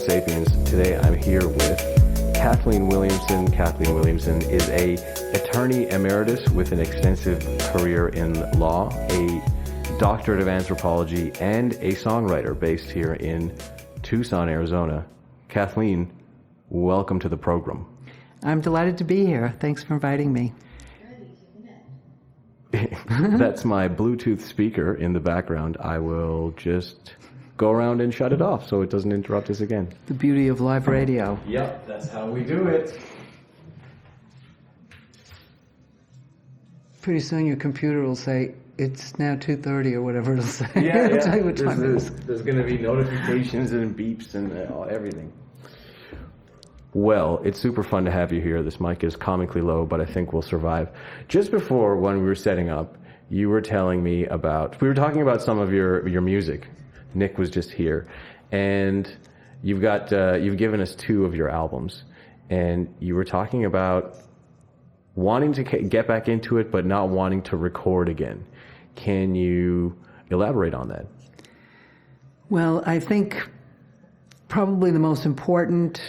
Sapiens. Today I'm here with Kathleen Williamson. Kathleen Williamson is a attorney emeritus with an extensive career in law, a doctorate of anthropology, and a songwriter based here in Tucson, Arizona. Kathleen, welcome to the program. I'm delighted to be here. Thanks for inviting me. That's my Bluetooth speaker in the background. I will just go around and shut it off so it doesn't interrupt us again. The beauty of live radio. Yep, that's how we do it. Pretty soon your computer will say, it's now 2:30 or whatever it'll say. Yeah, It'll tell you what time it is. There's going to be notifications and beeps and everything. Well, it's super fun to have you here. This mic is comically low, but I think we'll survive. Just before, when we were setting up, you were telling me about, we were talking about some of your music. Nick was just here, and you've given us 2 of your albums, and you were talking about wanting to get back into it, but not wanting to record again. Can you elaborate on that? Well, I think probably the most important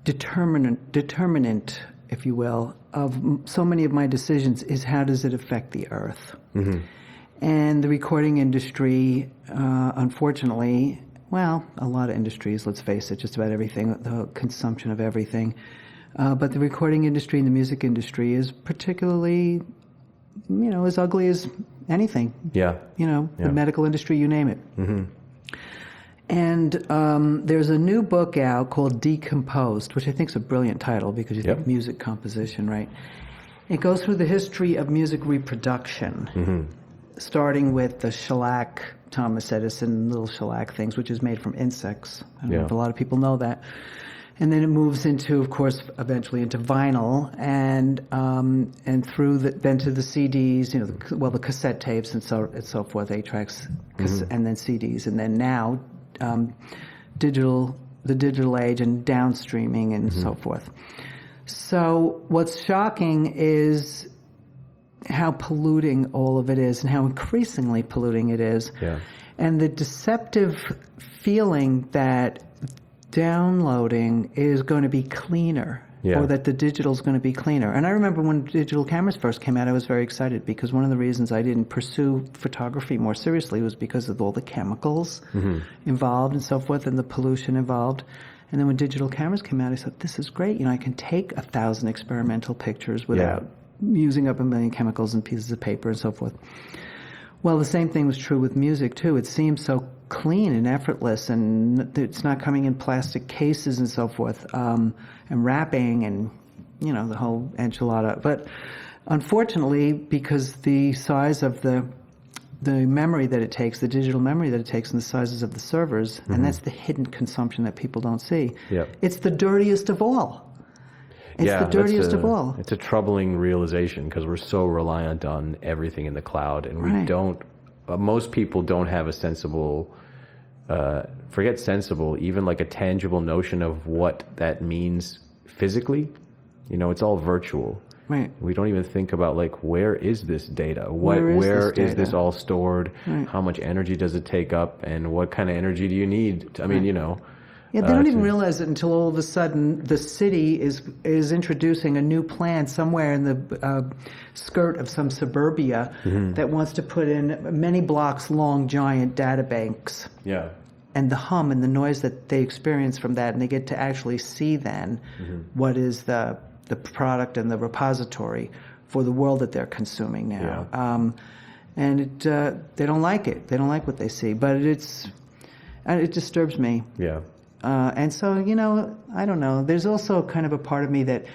determinant, if you will, of so many of my decisions is how does it affect the earth? Mm-hmm. And the recording industry, unfortunately, well, a lot of industries, let's face it, just about everything, the consumption of everything. But the recording industry and the music industry is particularly, as ugly as anything. Yeah. The medical industry, you name it. Mm-hmm. And there's a new book out called Decomposed, which I think is a brilliant title because you think music composition, right? It goes through the history of music reproduction, starting with the shellac, Thomas Edison, little shellac things, which is made from insects. I don't know if a lot of people know that. And then it moves into, of course, eventually into vinyl, and through then to the CDs, the cassette tapes and so forth, 8-tracks, and then CDs, and then now the digital age and downstreaming and so forth. So what's shocking is how polluting all of it is and how increasingly polluting it is. Yeah. And the deceptive feeling that downloading is going to be cleaner, or that the digital is going to be cleaner. And I remember when digital cameras first came out, I was very excited because one of the reasons I didn't pursue photography more seriously was because of all the chemicals involved and so forth and the pollution involved. And then when digital cameras came out, I said, this is great. I can take 1,000 experimental pictures without using up 1 million chemicals and pieces of paper and so forth. Well, the same thing was true with music, too. It seems so clean and effortless, and it's not coming in plastic cases and so forth, and wrapping and, the whole enchilada. But unfortunately, because the size of the memory that it takes, the digital memory that it takes, and the sizes of the servers, and that's the hidden consumption that people don't see, it's the dirtiest of all. It's the dirtiest of all. It's a troubling realization because we're so reliant on everything in the cloud, and we don't. Most people don't have a sensible, forget sensible, even like a tangible notion of what that means physically. It's all virtual. Right. We don't even think about where is this data? Where is this all stored? Right. How much energy does it take up? And what kind of energy do you need? I mean, Yeah, they don't even realize it until all of a sudden the city is introducing a new plan somewhere in the skirt of some suburbia that wants to put in many blocks long giant data banks. Yeah. And the hum and the noise that they experience from that, and they get to actually see then what is the product and the repository for the world that they're consuming now. Yeah. And they don't like it. They don't like what they see. But it disturbs me. Yeah. And so, I don't know. There's also kind of a part of me that,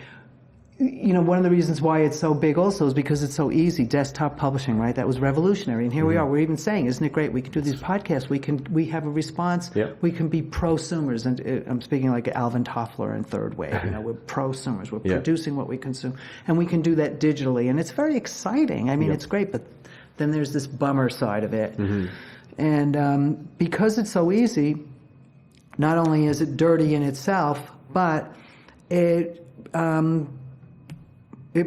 one of the reasons why it's so big also is because it's so easy. Desktop publishing, right? That was revolutionary. And here we are. We're even saying, isn't it great? We can do these podcasts. We have a response. Yep. We can be prosumers. And I'm speaking like Alvin Toffler and Third Wave. We're prosumers. We're producing what we consume. And we can do that digitally. And it's very exciting. I mean, it's great. But then there's this bummer side of it. And because it's so easy, not only is it dirty in itself, but it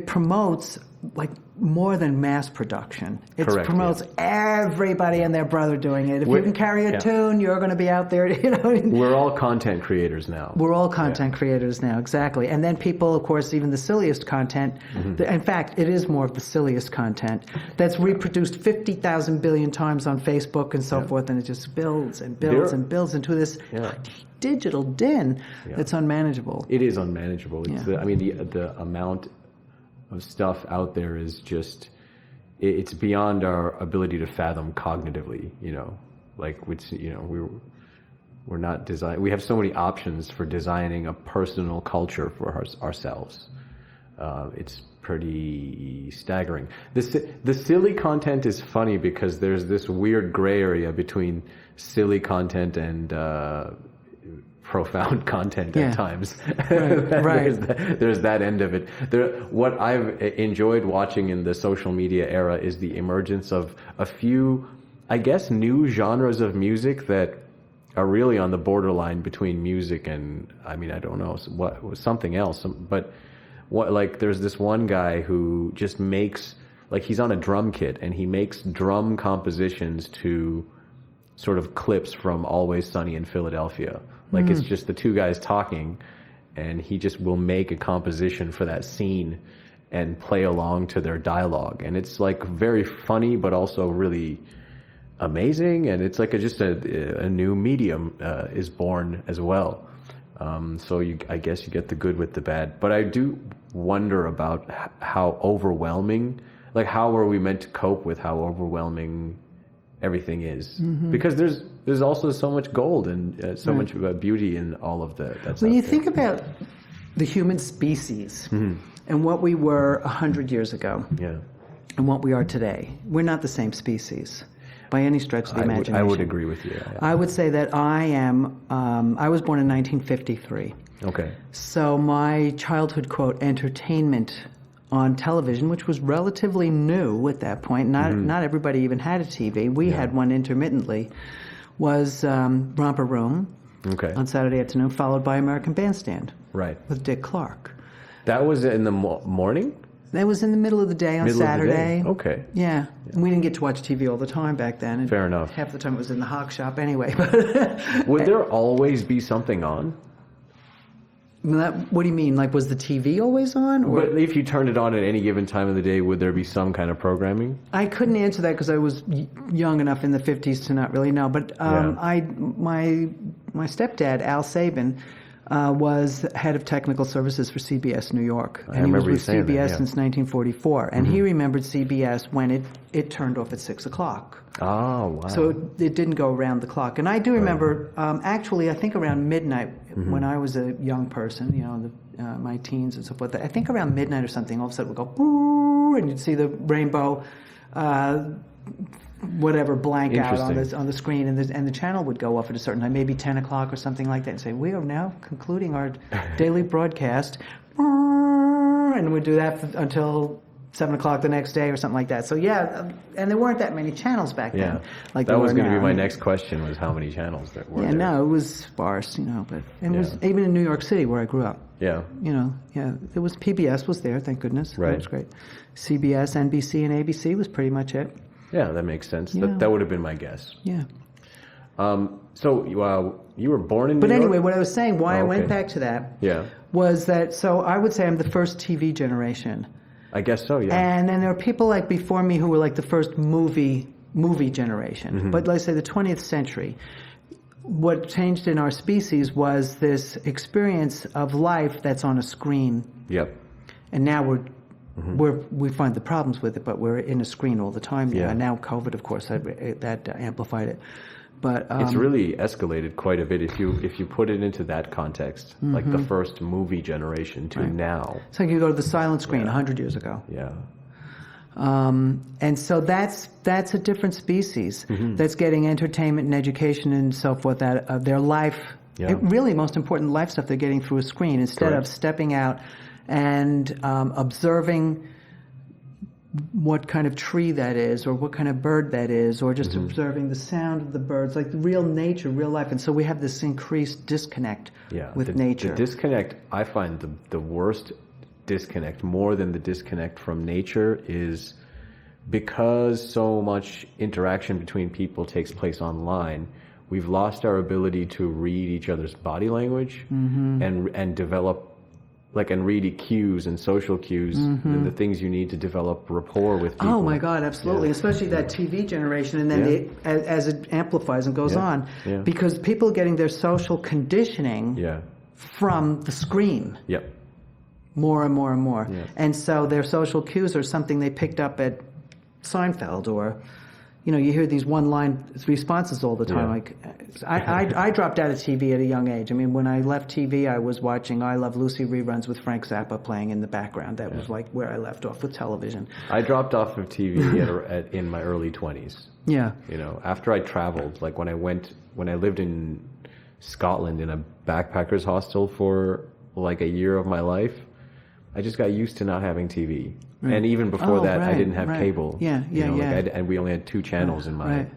promotes like more than mass production. It Correct, promotes everybody and their brother doing it. If you can carry a tune, you're going to be out there. You know, we're all content creators now. We're all content creators now, exactly. And then people, of course, even the silliest content. In fact, it is more of the silliest content that's reproduced 50,000 billion times on Facebook and so forth, and it just builds and builds and builds into this digital din that's unmanageable. It is unmanageable. It's the amount of stuff out there is just, it's beyond our ability to fathom cognitively, you know, like, which, you know, we're not design. We have so many options for designing a personal culture for ourselves. It's pretty staggering. The silly content is funny because there's this weird gray area between silly content and profound content at times. Right. There's that end of it. What I've enjoyed watching in the social media era is the emergence of a few, I guess, new genres of music that are really on the borderline between music and, I mean, I don't know, what something else. But like there's this one guy who just makes, like, he's on a drum kit and he makes drum compositions to sort of clips from Always Sunny in Philadelphia. Like, it's just the two guys talking, and he just will make a composition for that scene and play along to their dialogue. And it's, like, very funny, but also really amazing. And it's like just a new medium is born as well. So I guess you get the good with the bad. But I do wonder about how overwhelming, like, how are we meant to cope with how overwhelming everything is, because there's also so much gold and so much beauty in all of that. When you think about the human species and what we were 100 years ago, and what we are today, we're not the same species by any stretch of the imagination. I would agree with you. Yeah. I would say that I was born in 1953. Okay. So my childhood, quote, entertainment on television, which was relatively new at that point, not everybody even had a TV. We had one intermittently, was Romper Room on Saturday afternoon, followed by American Bandstand with Dick Clark. That was in the morning? That was in the middle of the day on Saturday. Okay. Yeah. And we didn't get to watch TV all the time back then. And fair enough. Half the time it was in the hock shop anyway. Would there always be something on? What do you mean? Like, was the TV always on? Or? But if you turned it on at any given time of the day, would there be some kind of programming? I couldn't answer that because I was young enough in the 50s to not really know. But my stepdad, Al Sabin, was head of technical services for CBS New York. And he was with CBS since 1944. And he remembered CBS when it turned off at 6 o'clock. Oh, wow. So it didn't go around the clock. And I do remember, actually, I think around midnight, when I was a young person, you know, my teens and so forth, I think around midnight or something, all of a sudden it would go, boo, and you'd see the rainbow, whatever, blank out on the screen, and the channel would go off at a certain time, maybe 10 o'clock or something like that, and say, we are now concluding our daily broadcast, and we'd do that until 7 o'clock the next day or something like that. So and there weren't that many channels back then. Like that was going to be my next question, was how many channels there were. No, it was sparse, you know, but it was even in New York City where I grew up. Yeah. You know, there was PBS was there, thank goodness. Right. That was great. CBS, NBC, and ABC was pretty much it. Yeah, that makes sense. Yeah. That would have been my guess. Yeah. So you were born in New York? But anyway, what I was saying, why I went back to that was that, so I would say I'm the first TV generation. I guess so, yeah. And then there are people like before me who were like the first movie generation. But let's say the 20th century, what changed in our species was this experience of life that's on a screen. Yep. And now we find the problems with it, but we're in a screen all the time. And now COVID, of course, that amplified it. But it's really escalated quite a bit if you put it into that context, like the first movie generation to now. So you go to the silent screen 100 years ago. Yeah. And so that's a different species that's getting entertainment and education and so forth, that their life, really most important life stuff they're getting through a screen instead of stepping out and observing what kind of tree that is, or what kind of bird that is, or just observing the sound of the birds, like real nature, real life. And so we have this increased disconnect with nature. The disconnect, I find the worst disconnect, more than the disconnect from nature, is because so much interaction between people takes place online. We've lost our ability to read each other's body language and develop, and read cues and social cues and the things you need to develop rapport with people. Oh my God, absolutely. Yeah. Especially that TV generation, and then as it amplifies and goes on, because people are getting their social conditioning from the screen. Yep. More and more and more. Yeah. And so their social cues are something they picked up at Seinfeld, or you hear these one-line responses all the time. Like, I dropped out of TV at a young age. I mean, when I left TV, I was watching I Love Lucy reruns with Frank Zappa playing in the background. That was like where I left off with television. I dropped off of TV in my early 20s. Yeah. After I traveled, like when I lived in Scotland in a backpackers hostel for like a year of my life, I just got used to not having TV. Right. And even before that, I didn't have cable. And we only had 2 channels in my...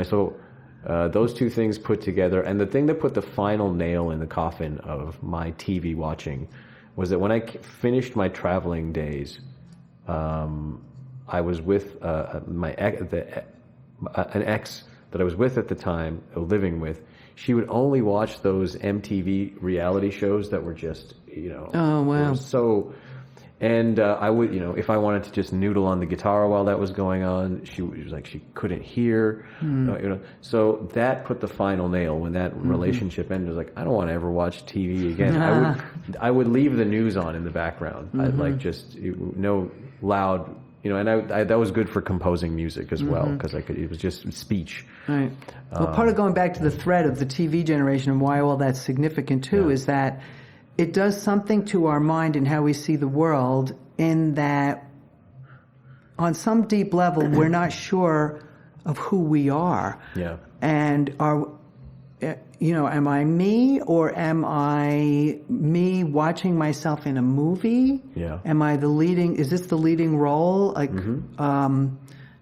So those two things put together, and the thing that put the final nail in the coffin of my TV watching was that when I finished my traveling days, I was with an ex that I was with at the time, living with. She would only watch those MTV reality shows that were just, Oh, wow. So... And I would, if I wanted to just noodle on the guitar while that was going on, she was like, she couldn't hear, So that put the final nail when that relationship ended. I was like, I don't want to ever watch TV again. I would leave the news on in the background. I'd no loud, and that was good for composing music as well, because it was just speech. Right. Well, part of going back to the thread of the TV generation and why all that's significant too is that it does something to our mind and how we see the world, in that on some deep level we're not sure of who we are. Yeah. And am I me, or am I me watching myself in a movie? Yeah. Is this the leading role?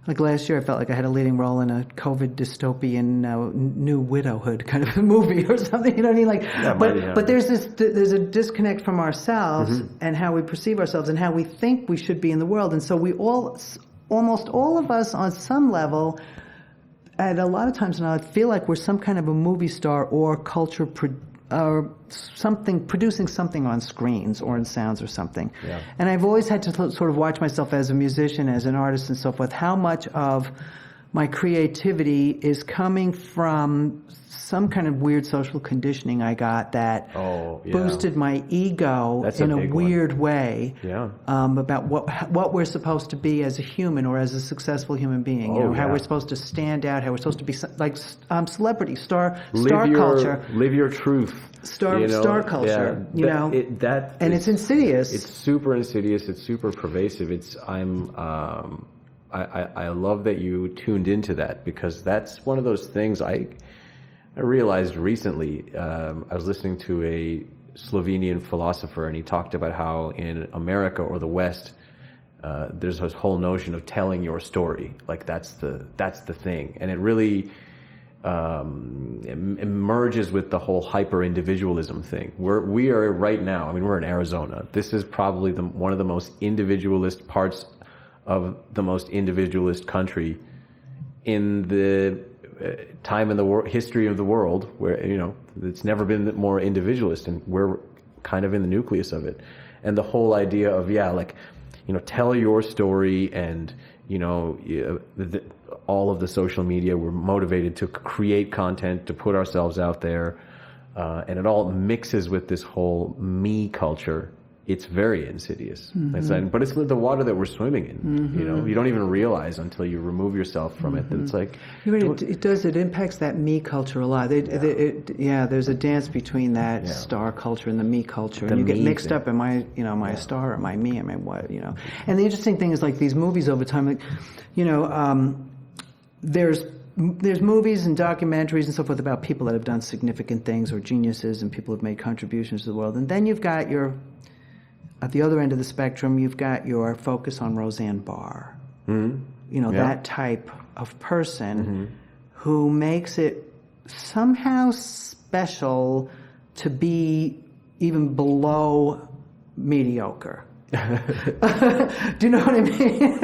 Like last year, I felt like I had a leading role in a COVID dystopian New Widowhood kind of a movie or something. You know what I mean? But there's a disconnect from ourselves and how we perceive ourselves and how we think we should be in the world. And so we almost all of us, on some level, and a lot of times now, I feel like we're some kind of a movie star or culture or something, producing something on screens or in sounds or something. Yeah. And I've always had to sort of watch myself as a musician, as an artist and so forth, how much of my creativity is coming from some kind of weird social conditioning I got that boosted my ego in a weird way about what we're supposed to be as a human or as a successful human being. How we're supposed to stand out, how we're supposed to be like celebrity, star culture. Live your truth. Star culture, and it's insidious. It's super insidious. It's super pervasive. I love that you tuned into that, because that's one of those things I realized recently. I was listening to a Slovenian philosopher, and he talked about how in America or the West, there's this whole notion of telling your story. Like that's the thing, and it really it merges with the whole hyper-individualism thing. We are right now, we're in Arizona. This is probably one of the most individualist parts of the most individualist country in the time in the history of the world, where it's never been more individualist, and we're kind of in the nucleus of it. And the whole idea of tell your story, and all of the social media, we're motivated to create content, to put ourselves out there, and it all mixes with this whole me culture. It's very insidious. But it's the water that we're swimming in. You don't even realize until you remove yourself from it that it's like... It impacts that me culture a lot. There's a dance between that star culture and the me culture. And you get mixed up, am I a star, or am I me, am I what, And the interesting thing is, like, these movies over time, there's movies and documentaries and so forth about people that have done significant things, or geniuses, and people who have made contributions to the world. And then you've got at the other end of the spectrum, you've got your focus on Roseanne Barr. That type of person who makes it somehow special to be even below mediocre. Do you know what I mean?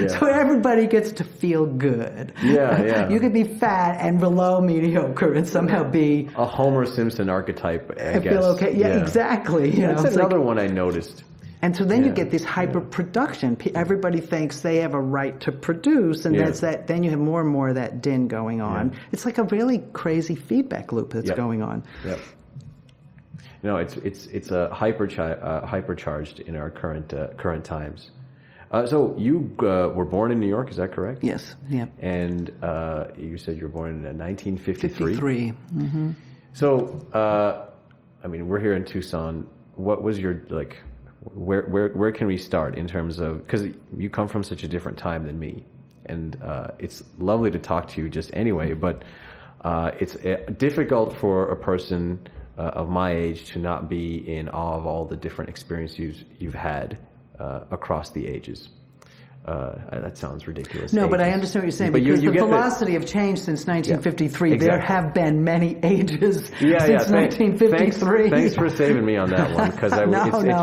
So everybody gets to feel good. Yeah. You could be fat and below mediocre and somehow be a Homer Simpson archetype, I guess. Feel okay. Yeah, exactly. That's another one I noticed. And so then you get this hyper production. Everybody thinks they have a right to produce, and that's that. Then you have more and more of that din going on. It's like a really crazy feedback loop that's going on. Yep. It's a hypercharged in our current times. So you were born in New York, is that correct? Yes. Yeah. And you said you were born in 1953. 53. Mm-hmm. So, I mean, we're here in Tucson. What was your Where can we start in terms of, because you come from such a different time than me, and it's lovely to talk to you just anyway, but it's difficult for a person of my age to not be in awe of all the different experiences you've had across the ages. That sounds ridiculous. No, ages. but I understand what you're saying, but because you the velocity of change since 1953, exactly. there have been many ages since 1953. Thanks for saving me on that one, because it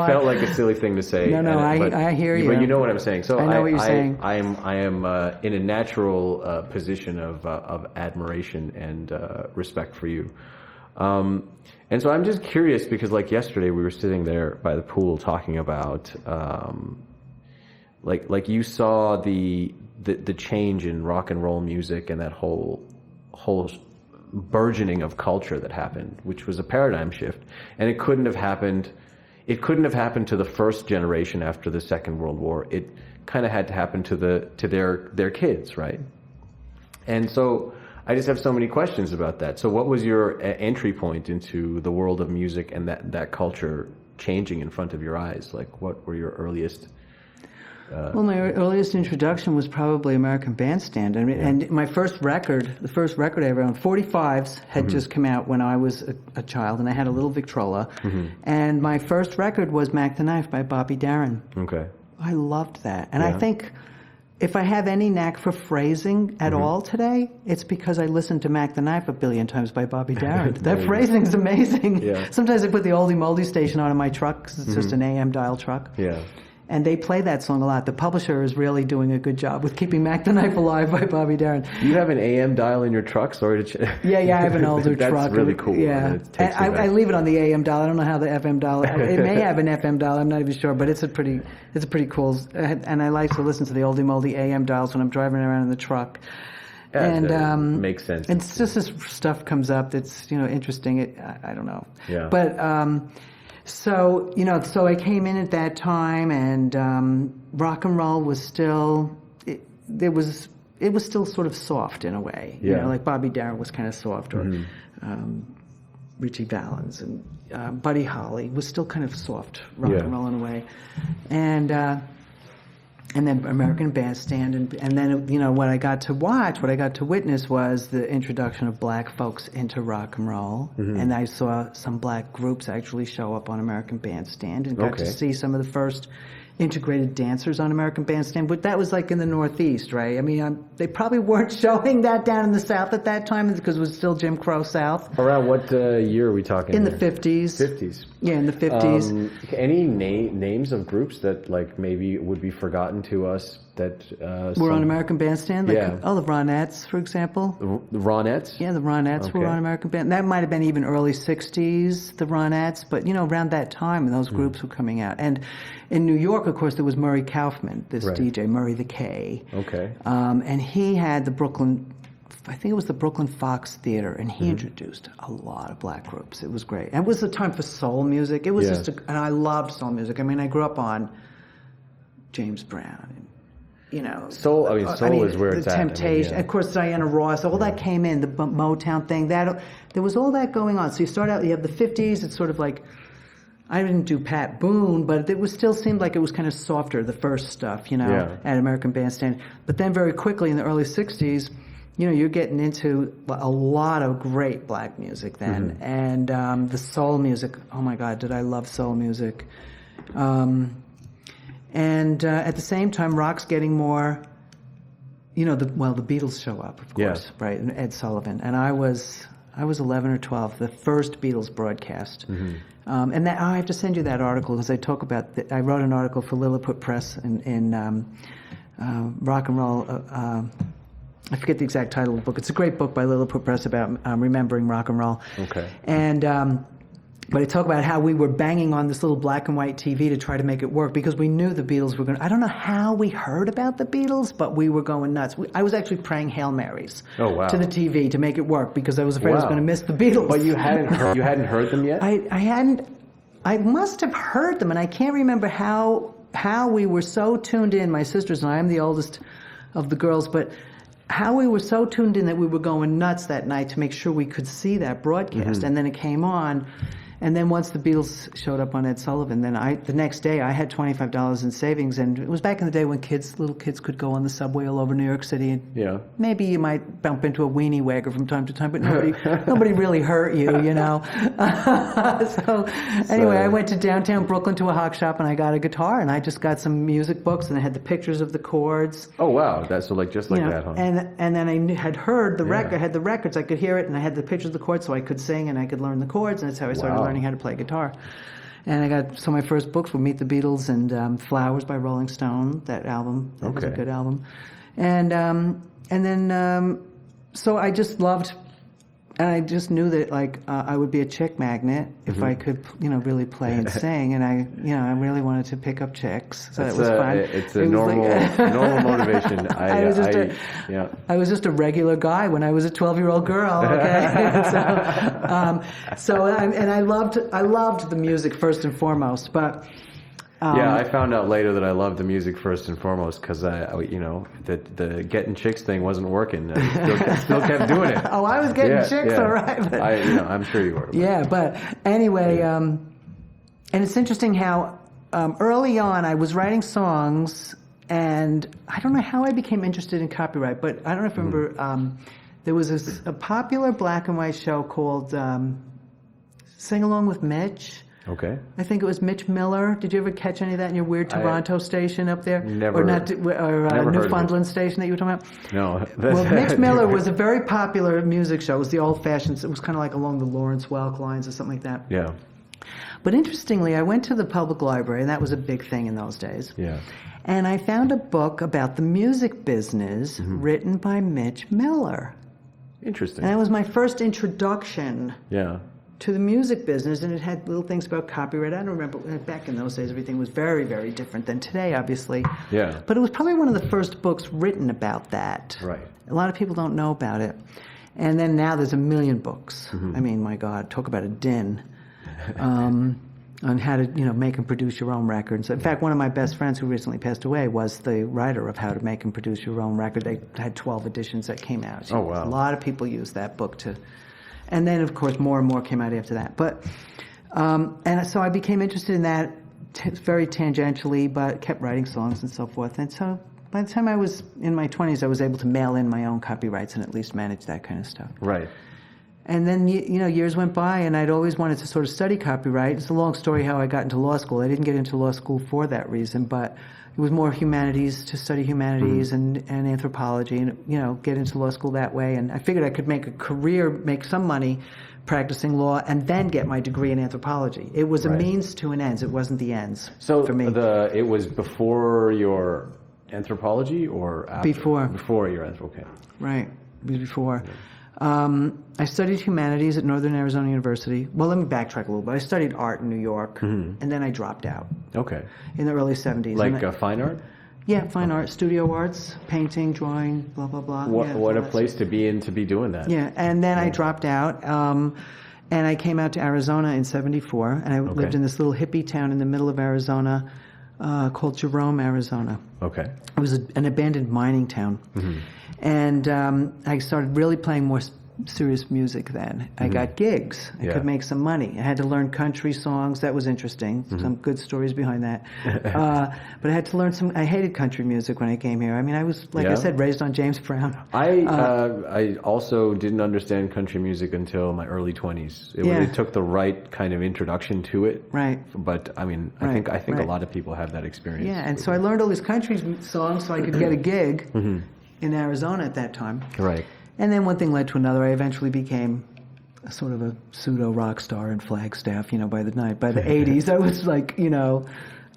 felt like a silly thing to say. I hear you. But you know what I'm saying. So I know what you're saying. I am in a natural position of admiration and respect for you. And so I'm just curious, because like yesterday we were sitting there by the pool talking about like you saw the change in rock and roll music and that whole burgeoning of culture that happened, which was a paradigm shift, and it couldn't have happened to the first generation after the Second World War. It kind of had to happen to their kids, right? And so I just have so many questions about that. So what was your entry point into the world of music and that culture changing in front of your eyes? Like, what were your earliest... Well, my earliest introduction was probably American Bandstand. And my first record, the first record I ever owned, 45s, had just come out when I was a child, and I had a little Victrola. And my first record was Mac the Knife by Bobby Darin. Okay. I loved that. And I think if I have any knack for phrasing at all today, it's because I listened to Mac the Knife a billion times by Bobby Darin. That phrasing's amazing. Yeah. Sometimes I put the oldie moldy station on in my truck, because it's just an AM dial truck. Yeah. And they play that song a lot. The publisher is really doing a good job with keeping Mac the Knife alive by Bobby Darin. You have an AM dial in your truck? Sorry to Yeah, I have an older truck. That's really cool. Yeah. I leave it on the AM dial. I don't know how the FM dial... It may have an FM dial. I'm not even sure, but it's a pretty cool... And I like to listen to the oldie moldy AM dials when I'm driving around in the truck. Yeah, and makes sense. And it's just this stuff comes up that's interesting. I don't know. Yeah. But... So I came in at that time, and rock and roll was still, it was still sort of soft in a way. Yeah. Like Bobby Darin was kind of soft, or Richie Valens and Buddy Holly was still kind of soft rock and roll in a way, and then American Bandstand, and then what I got to watch, what I got to witness was the introduction of black folks into rock and roll, and I saw some black groups actually show up on American Bandstand, and got to see some of the first integrated dancers on American Bandstand. But that was like in the Northeast, right? I mean, they probably weren't showing that down in the South at that time, because it was still Jim Crow South. Around what year are we talking? In the 50s. 50s. Yeah, in the 50s. Any names of groups that like maybe would be forgotten to us that were on American Bandstand? Like, yeah. Oh, the Ronettes, for example. The Ronettes? Yeah, the Ronettes were on American Bandstand. That might have been even early 60s, the Ronettes, but around that time those groups were coming out. And in New York, of course, there was Murray Kaufman, this DJ, Murray the K. Okay. And he had the Brooklyn Fox Theater, and he introduced a lot of black groups. It was great. And it was a time for soul music. It was and I loved soul music. I mean, I grew up on James Brown, and, soul. Soul is where it's at. Temptation, of course, Diana Ross. All that came in, the Motown thing. There was all that going on. So you start out, you have the 50s. It's sort of like, I didn't do Pat Boone, but it still seemed like it was kind of softer, the first stuff, at American Bandstand. But then very quickly in the early 60s, you're getting into a lot of great black music then. And the soul music, oh my God, did I love soul music. And at the same time, rock's getting more, the Beatles show up, of course, right? And Ed Sullivan. And I was I was 11 or 12, the first Beatles broadcast. And that, I have to send you that article because I talk about, I wrote an article for Lilliput Press in Rock and Roll, I forget the exact title of the book. It's a great book by Lilliput Press about remembering rock and roll. Okay. And but I talk about how we were banging on this little black and white TV to try to make it work because we knew the Beatles were going to... I don't know how we heard about the Beatles, but we were going nuts. I was actually praying Hail Marys to the TV to make it work because I was afraid I was going to miss the Beatles. But you hadn't heard them yet? I hadn't... I must have heard them, and I can't remember how we were so tuned in, my sisters and I. I'm the oldest of the girls, but... how we were so tuned in that we were going nuts that night to make sure we could see that broadcast. And then it came on. And then once the Beatles showed up on Ed Sullivan, then the next day I had $25 in savings. And it was back in the day when little kids could go on the subway all over New York City. And maybe you might bump into a weenie wagger from time to time, but nobody really hurt you, you know. So anyway, I went to downtown Brooklyn to a hock shop and I got a guitar and I just got some music books and I had the pictures of the chords. Oh, wow. That's so just like that, huh? And then I had heard the record, I had the records, I could hear it, and I had the pictures of the chords so I could sing and I could learn the chords, and that's how I started learning how to play guitar. And so my first books were Meet the Beatles and Flowers by Rolling Stone, that album. That was a good album. And then, so I just loved, and I just knew that I would be a chick magnet if I could, really play and sing. And I really wanted to pick up chicks, so it was fun. It's a normal motivation. I was just a regular guy when I was a 12-year-old girl. Okay, so I loved the music first and foremost, but. I found out later that I loved the music first and foremost because the getting chicks thing wasn't working. I still kept doing it. Oh, I was getting chicks, all right. But, I'm sure you were. Yeah, but anyway, and it's interesting how early on I was writing songs, and I don't know how I became interested in copyright, but I don't know if you remember. There was a popular black and white show called Sing Along with Mitch. Okay. I think it was Mitch Miller. Did you ever catch any of that in your weird Toronto station up there? Never. Or Newfoundland station that you were talking about? No. Well, Mitch Miller was a very popular music show. It was the old-fashioned. It was kind of like along the Lawrence Welk lines or something like that. Yeah. But interestingly, I went to the public library, and that was a big thing in those days. Yeah. And I found a book about the music business written by Mitch Miller. Interesting. And that was my first introduction. Yeah. To the music business, and it had little things about copyright. I don't remember, back in those days, everything was very, very different than today, obviously. Yeah. But it was probably one of the first books written about that. Right. A lot of people don't know about it. And then now there's a million books. I mean, my God, talk about a din on how to, make and produce your own records. In fact, one of my best friends who recently passed away was the writer of How to Make and Produce Your Own Record. They had 12 editions that came out. Oh, wow. A lot of people used that book to... And then, of course, more and more came out after that. But and so I became interested in that very tangentially, but kept writing songs and so forth. And so by the time I was in my 20s, I was able to mail in my own copyrights and at least manage that kind of stuff. Right. And then, years went by, and I'd always wanted to sort of study copyright. It's a long story how I got into law school. I didn't get into law school for that reason, but it was more humanities, to study humanities and anthropology and, get into law school that way. And I figured I could make a career, make some money practicing law, and then get my degree in anthropology. It was a means to an ends. It wasn't the ends for me. So it was before your anthropology or after? Before. Before your anthropology. Okay. Right. It was before. I studied humanities at Northern Arizona University. Well, let me backtrack a little bit. I studied art in New York, and then I dropped out. Okay. In the early 70s. Like fine art? Yeah, fine art, studio arts, painting, drawing, blah, blah, blah. What a place to be in to be doing that. Yeah, and then I dropped out, and I came out to Arizona in 74, and I lived in this little hippie town in the middle of Arizona called Jerome, Arizona. Okay. It was an abandoned mining town. And I started really playing more serious music then. I got gigs. I could make some money. I had to learn country songs. That was interesting. Some good stories behind that. But I had to learn I hated country music when I came here. I mean, I was, I said, raised on James Brown. I also didn't understand country music until my early 20s. It really took the right kind of introduction to it. Right. But, I mean, I think a lot of people have that experience. Yeah, and so I learned all these country songs so I could get a gig in Arizona at that time. Right. And then one thing led to another. I eventually became sort of a pseudo rock star in Flagstaff, by the 80s, I was like, a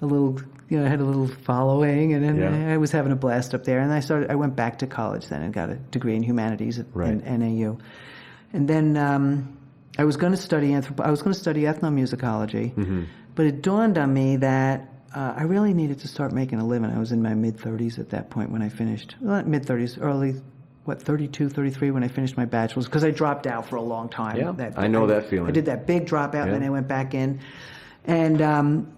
little, I had a little following, and then I was having a blast up there. And I went back to college then and got a degree in humanities at NAU. And then I was going to study ethnomusicology, but it dawned on me that I really needed to start making a living. I was in my mid-30s at that point when I finished, well, mid-30s, early, 32, 33 when I finished my bachelor's, because I dropped out for a long time. Yeah, I know that feeling. I did that big dropout, and then I went back in. And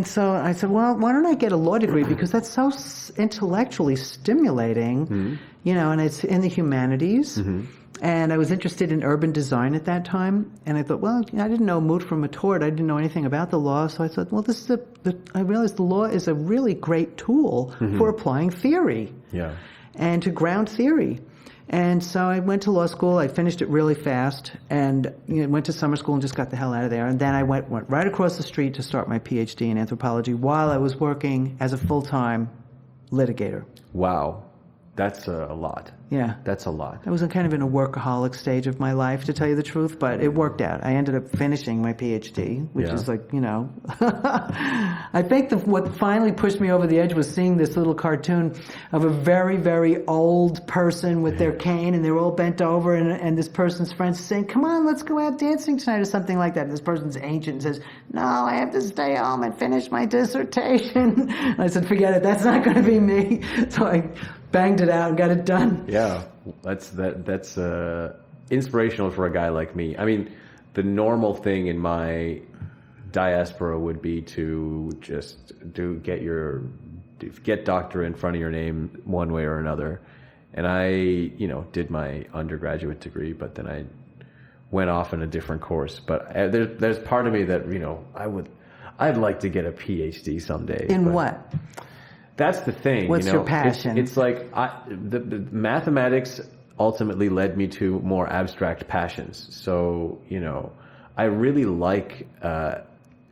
so I said, well, why don't I get a law degree? Because that's so intellectually stimulating, and it's in the humanities. Mm-hmm. And I was interested in urban design at that time. And I thought, well, I didn't know moot from a tort. I didn't know anything about the law. So I thought, well, I realized the law is a really great tool for applying theory. Yeah. And to ground theory. And so I went to law school. I finished it really fast, and went to summer school and just got the hell out of there. And then I went right across the street to start my PhD in anthropology while I was working as a full-time litigator. Wow. That's a lot. Yeah. That's a lot. I was kind of in a workaholic stage of my life, to tell you the truth, but it worked out. I ended up finishing my PhD, which is like, I think what finally pushed me over the edge was seeing this little cartoon of a very, very old person with their cane, and they're all bent over, and this person's friends saying, come on, let's go out dancing tonight, or something like that. And this person's ancient and says, no, I have to stay home and finish my dissertation. And I said, forget it, that's not going to be me. So I banged it out and got it done. Yeah, that's inspirational for a guy like me. I mean, the normal thing in my diaspora would be to just get doctor in front of your name one way or another. And I, did my undergraduate degree, but then I went off in a different course. But there's part of me that, I'd like to get a PhD someday. In what? That's the thing. What's your passion? It's like the mathematics ultimately led me to more abstract passions. So, I really like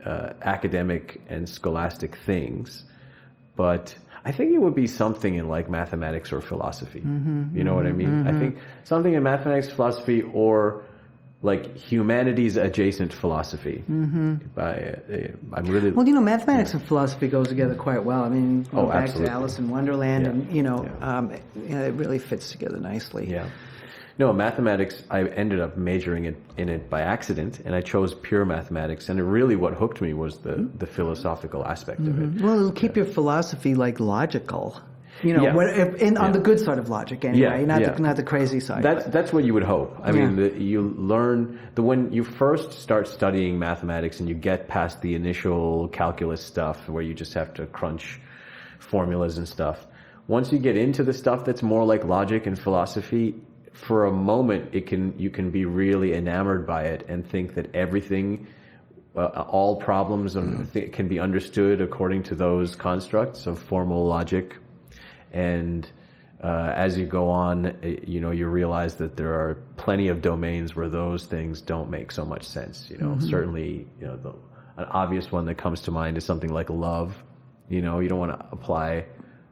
academic and scholastic things, but I think it would be something in like mathematics or philosophy. You know what I mean? I think something in mathematics, philosophy, or like humanities adjacent philosophy. I'm really mathematics and philosophy goes together quite well. I mean, back absolutely. to Alice in Wonderland, and it really fits together nicely. Yeah. No, mathematics, I ended up majoring in it by accident, and I chose pure mathematics, and really what hooked me was the philosophical aspect of it. Well, it'll keep your philosophy logical. On the good side of logic, anyway, not the crazy side. That's what you would hope. I mean, you learn when you first start studying mathematics and you get past the initial calculus stuff where you just have to crunch formulas and stuff. Once you get into the stuff that's more like logic and philosophy, for a moment you can be really enamored by it and think that everything, all problems can be understood according to those constructs of formal logic. And as you go on, you realize that there are plenty of domains where those things don't make so much sense. Certainly, an obvious one that comes to mind is something like love. You don't want to apply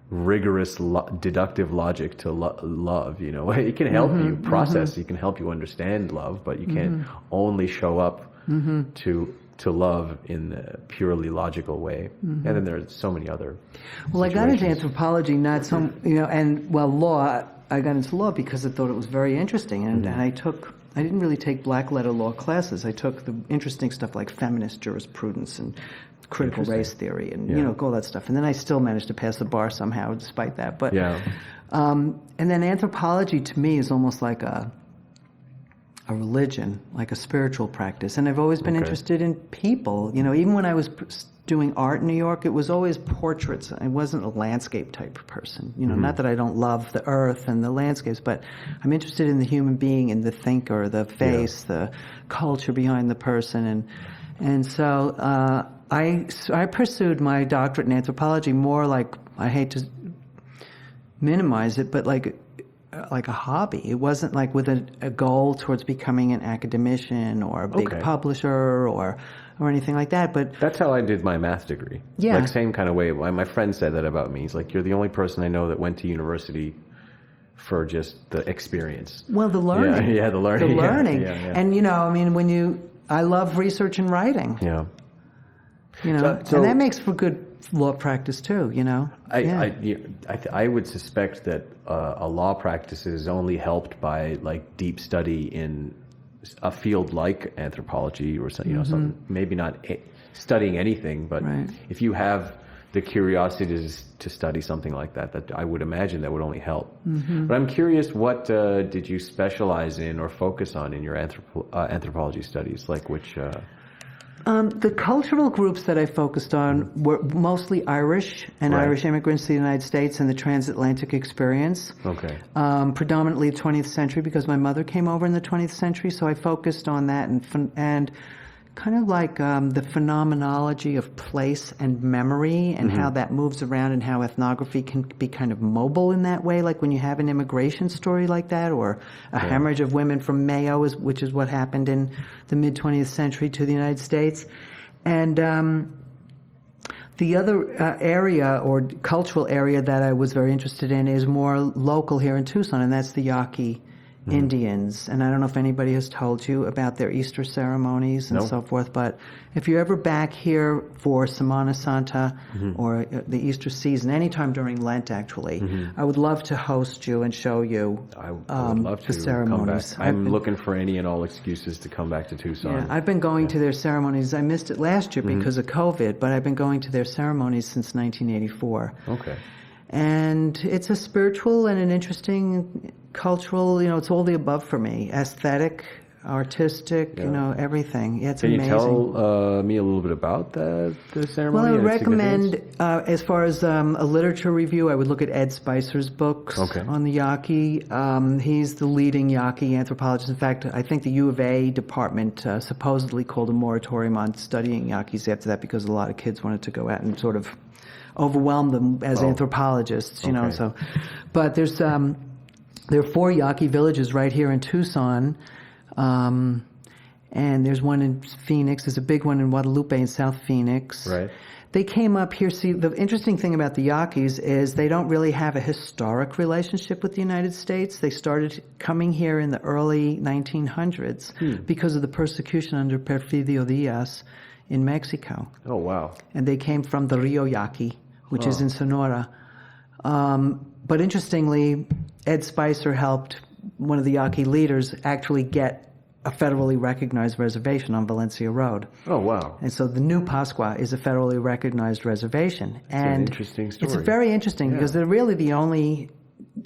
rigorous deductive logic to love. It can help you process, it can help you understand love, but you can't only show up to love in a purely logical way. And then there's so many other situations. I got into anthropology, law. I got into law because I thought it was very interesting, and I didn't really take black letter law classes. I took the interesting stuff like feminist jurisprudence and critical race theory and all that stuff. And then I still managed to pass the bar somehow despite that. But and then anthropology to me is almost like a religion, like a spiritual practice. And I've always been interested in people. Even when I was doing art in New York, it was always portraits. I wasn't a landscape type of person. Not that I don't love the earth and the landscapes, but I'm interested in the human being and the thinker, the face, the culture behind the person. And so I pursued my doctorate in anthropology more like, I hate to minimize it, but like a hobby. It wasn't like with a goal towards becoming an academician or a big publisher or anything like that. But that's how I did my math degree. Like same kind of way. My friend said that about me. He's like, you're the only person I know that went to university for just the experience. Well, the learning. Yeah, the learning. The learning. Yeah. And, I mean, I love research and writing. Yeah. So, and that makes for good law practice too, I would suspect that a law practice is only helped by like deep study in a field like anthropology or something, something, maybe not studying anything, but if you have the curiosity to study something like that I would imagine that would only help. But I'm curious, what did you specialize in or focus on in your anthropology studies? Like which? The cultural groups that I focused on were mostly Irish and Irish immigrants to the United States and the transatlantic experience. Okay. Predominantly 20th century, because my mother came over in the 20th century, so I focused on that and kind of like the phenomenology of place and memory and how that moves around and how ethnography can be kind of mobile in that way, like when you have an immigration story like that, or a hemorrhage of women from Mayo, which is what happened in the mid-20th century to the United States. And the other area or cultural area that I was very interested in is more local here in Tucson, and that's the Yaki Indians. And I don't know if anybody has told you about their Easter ceremonies and so forth, but if you're ever back here for Semana Santa or the Easter season, anytime during Lent actually, I would love to host you and show you I would love to the ceremonies. Come back. I'm looking for any and all excuses to come back to Tucson. Yeah, I've been going to their ceremonies. I missed it last year because of COVID, but I've been going to their ceremonies since 1984. Okay. And it's a spiritual and an interesting cultural, it's all the above for me. Aesthetic, artistic, everything. Yeah, it's Can amazing. you tell me a little bit about the ceremony? Well, I would recommend, as far as a literature review, I would look at Ed Spicer's books on the Yaki. He's the leading Yaki anthropologist. In fact, I think the U of A department supposedly called a moratorium on studying Yakis after that because a lot of kids wanted to go out and sort of overwhelm them as anthropologists, So, but there are 4 Yaki villages right here in Tucson, and there's one in Phoenix. There's a big one in Guadalupe in South Phoenix. Right. They came up here. See, the interesting thing about the Yakis is they don't really have a historic relationship with the United States. They started coming here in the early 1900s because of the persecution under Porfirio Diaz in Mexico. Oh, wow. And they came from the Rio Yaqui, which is in Sonora. But interestingly, Ed Spicer helped one of the Yaqui leaders actually get a federally recognized reservation on Valencia Road. Oh, wow. And so the New Pascua is a federally recognized reservation. It's an interesting story. It's very interesting because they're really the only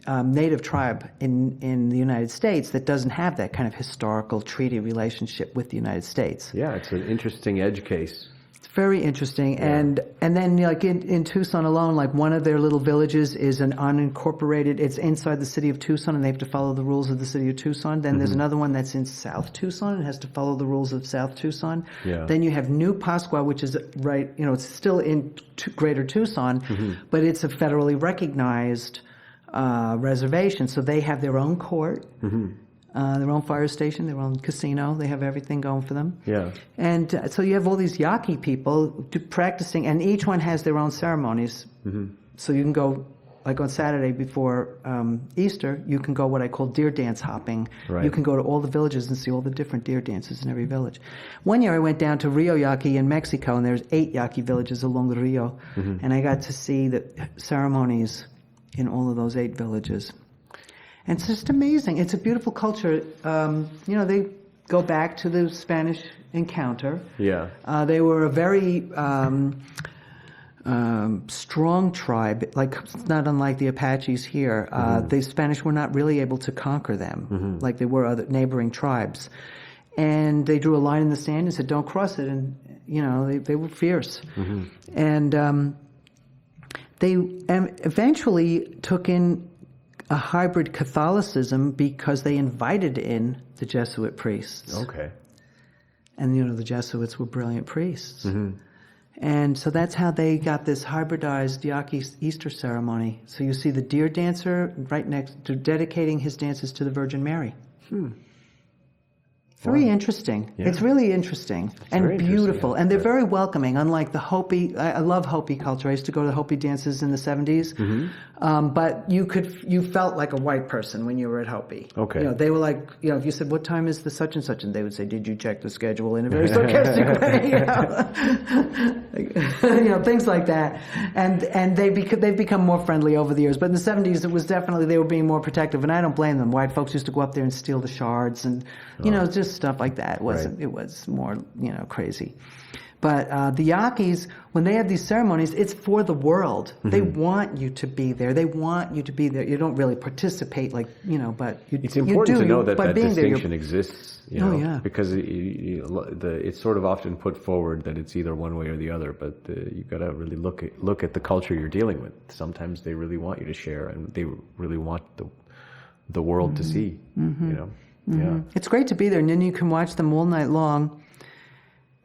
native tribe in the United States that doesn't have that kind of historical treaty relationship with the United States. Yeah, it's an interesting edge case. It's very interesting. And then like in Tucson alone, like one of their little villages is an unincorporated, it's inside the city of Tucson and they have to follow the rules of the city of Tucson. Then there's another one that's in South Tucson and has to follow the rules of South Tucson. Yeah. Then you have New Pascua, which is it's still in Greater Tucson, but it's a federally recognized reservation. So they have their own court. Their own fire station, their own casino. They have everything going for them. Yeah. And so you have all these Yaki people practicing, and each one has their own ceremonies. So you can go, like on Saturday before Easter, you can go what I call deer dance hopping. Right. You can go to all the villages and see all the different deer dances in every village. One year I went down to Rio Yaqui in Mexico, and there's 8 Yaqui villages along the Rio. And I got to see the ceremonies in all of those 8 villages. And it's just amazing. It's a beautiful culture. They go back to the Spanish encounter. Yeah. They were a very strong tribe, not unlike the Apaches here. The Spanish were not really able to conquer them like they were other neighboring tribes. And they drew a line in the sand and said, don't cross it. And, they were fierce. And they eventually took in a hybrid Catholicism because they invited in the Jesuit priests. Okay. And, the Jesuits were brilliant priests. And so that's how they got this hybridized Yaki Easter ceremony. So you see the deer dancer right next to dedicating his dances to the Virgin Mary. Very interesting. Yeah. It's really interesting and very beautiful. interesting. And they're very welcoming, unlike the Hopi. I love Hopi culture. I used to go to the Hopi dances in the 70s. But you felt like a white person when you were at Hopi. Okay. You know, they were like, you know, if you said, what time is the such and such? And they would say, did you check the schedule, in a very sarcastic way? You know, things like that. And they've become more friendly over the years. But in the 70s, it was definitely, they were being more protective. And I don't blame them. White folks used to go up there and steal the shards and, you know, just stuff like that. It was more, you know, crazy. But the Yakis, when they have these ceremonies, it's for the world. They want you to be there. They want you to be there. You don't really participate, like, you know, but you do. It's important to know that that distinction exists, you know, yeah. because it's sort of often put forward that it's either one way or the other, but you've got to really look at the culture you're dealing with. Sometimes they really want you to share, and they really want the world to see, you know. Yeah. It's great to be there, and then you can watch them all night long,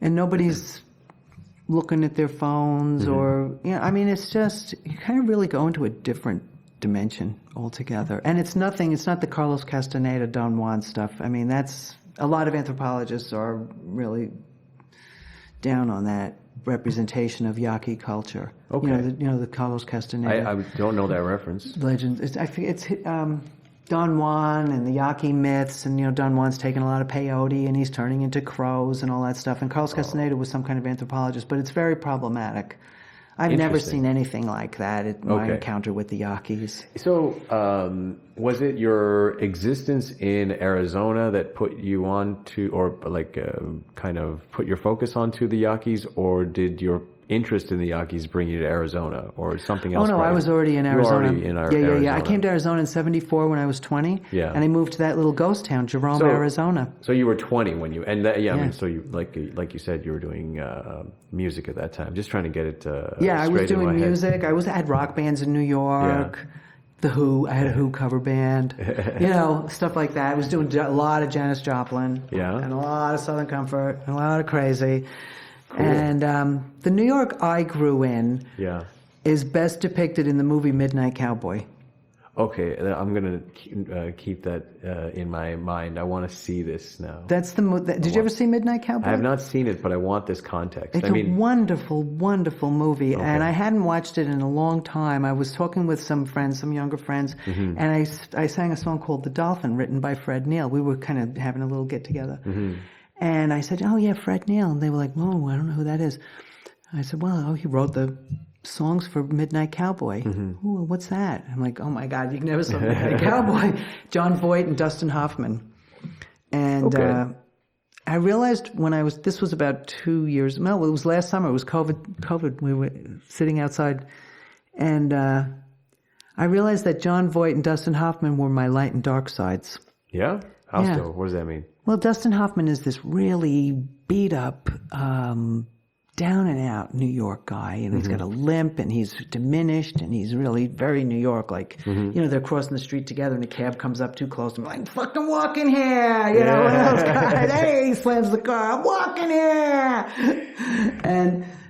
and nobody's looking at their phones or, you know, I mean, it's just, you kind of really go into a different dimension altogether. And it's not the Carlos Castaneda, Don Juan stuff. I mean, that's, a lot of anthropologists are really down on that representation of Yaqui culture. Okay. You know the Carlos Castaneda. I don't know that reference. Legend. It's Don Juan and the Yaqui myths, and, you know, Don Juan's taking a lot of peyote and he's turning into crows and all that stuff. And Carlos Castaneda was some kind of anthropologist, but it's very problematic. I've never seen anything like that at my encounter with the Yaquis. So, was it your existence in Arizona that put you on to, or like kind of put your focus onto the Yaquis, or did your interest in the Yaquis bring you to Arizona, or something else? Oh, no, prior? I was already in Arizona. You were already in Arizona. Yeah. I came to Arizona in 74 when I was 20. Yeah. And I moved to that little ghost town, Jerome, Arizona. So you were 20 when you, and that, I mean, so you, like you said, you were doing music at that time. Just trying to get it I was doing music. Head. I had rock bands in New York. Yeah. The Who. I had a Who cover band. You know, stuff like that. I was doing a lot of Janis Joplin. Yeah. And a lot of Southern Comfort. And a lot of crazy. Cool. And the New York I grew in is best depicted in the movie Midnight Cowboy. Okay, I'm going to keep that in my mind. I want to see this now. That's the movie. Did you ever see Midnight Cowboy? I have not seen it, but I want this context. It's a wonderful, wonderful movie, and I hadn't watched it in a long time. I was talking with some friends, some younger friends, and I sang a song called The Dolphin, written by Fred Neil. We were kind of having a little get-together. And I said, oh, yeah, Fred Neil. And they were like, oh, I don't know who that is. I said, well, he wrote the songs for Midnight Cowboy. Ooh, what's that? I'm like, oh, my God, you never saw Midnight Cowboy. John Voight and Dustin Hoffman. And I realized this was about 2 years, no, it was last summer. It was COVID. We were sitting outside. And I realized that John Voight and Dustin Hoffman were my light and dark sides. Yeah? How so? What does that mean? Well, Dustin Hoffman is this really beat up, down and out New York guy, and he's got a limp, and he's diminished, and he's really very New York. Like, you know, they're crossing the street together, and a cab comes up too close, and I'm like, fucking walking here, you know, one of those guys. Hey, he slams the car, I'm walking here.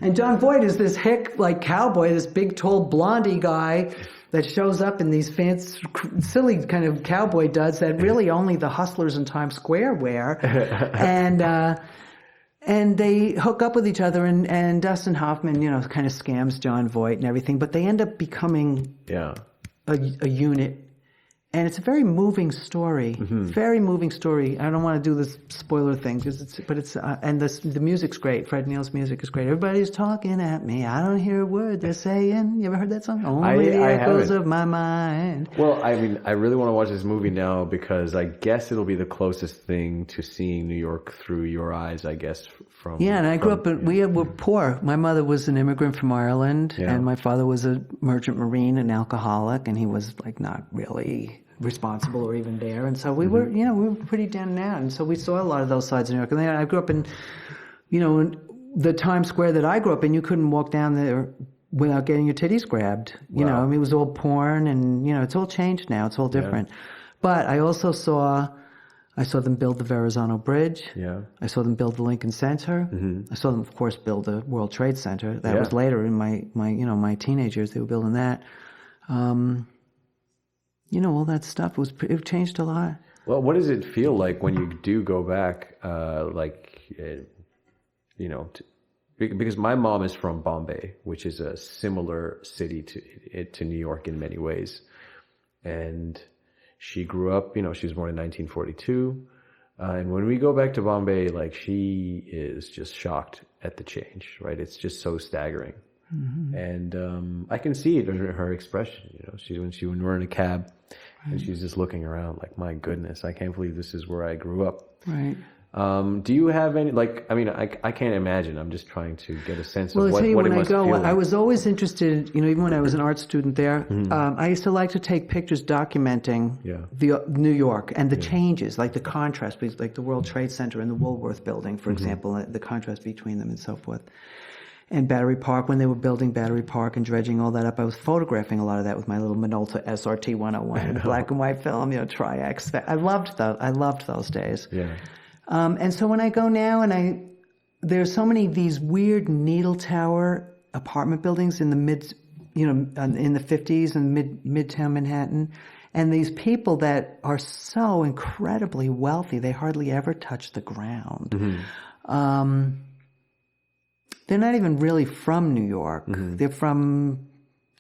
And John Voight is this hick, like, cowboy, this big, tall, blondie guy that shows up in these fancy, silly kind of cowboy duds that really only the hustlers in Times Square wear. And they hook up with each other, and Dustin Hoffman, you know, kind of scams John Voight and everything, but they end up becoming a unit. And it's a very moving story, very moving story. I don't want to do this spoiler thing, but the music's great. Fred Neil's music is great. Everybody's talking at me. I don't hear a word they're saying. You ever heard that song? Only the echoes of my mind. Well, I mean, I really want to watch this movie now because I guess it'll be the closest thing to seeing New York through your eyes, I guess. And I grew up, we were poor. My mother was an immigrant from Ireland, and my father was a merchant marine, an alcoholic, and he was like not really responsible or even there. And so we were, you know, we were pretty down and out. And so we saw a lot of those sides of New York. And then I grew up in, you know, in the Times Square that I grew up in, you couldn't walk down there without getting your titties grabbed. You know, I mean, it was all porn, and, you know, it's all changed now. It's all different. But I also saw them build the Verrazano Bridge. Yeah. I saw them build the Lincoln Center. I saw them, of course, build the World Trade Center. That was later in my teenage years. They were building that. You know, all that stuff it changed a lot. Well, what does it feel like when you do go back, because my mom is from Bombay, which is a similar city to New York in many ways. And she grew up, she was born in 1942. And when we go back to Bombay, like, she is just shocked at the change, right? It's just so staggering. Mm-hmm. And I can see it in her expression, when we're in a cab and she's just looking around like, my goodness, I can't believe this is where I grew up. Right. Do you have any, I can't imagine. I'm just trying to get a sense of what when it I must go, feel like. I was always interested, even when I was an art student there, I used to like to take pictures documenting the New York and the changes, like the contrast, like the World Trade Center and the Woolworth Building, for example, the contrast between them and so forth. And Battery Park, when they were building Battery Park and dredging all that up, I was photographing a lot of that with my little Minolta SRT 101, black and white film, Tri-X. I loved those days. Yeah. And so when I go now, and there's so many of these weird needle tower apartment buildings in the in the 50s and midtown Manhattan, and these people that are so incredibly wealthy, they hardly ever touch the ground. Mm-hmm. They're not even really from New York. Mm-hmm. They're from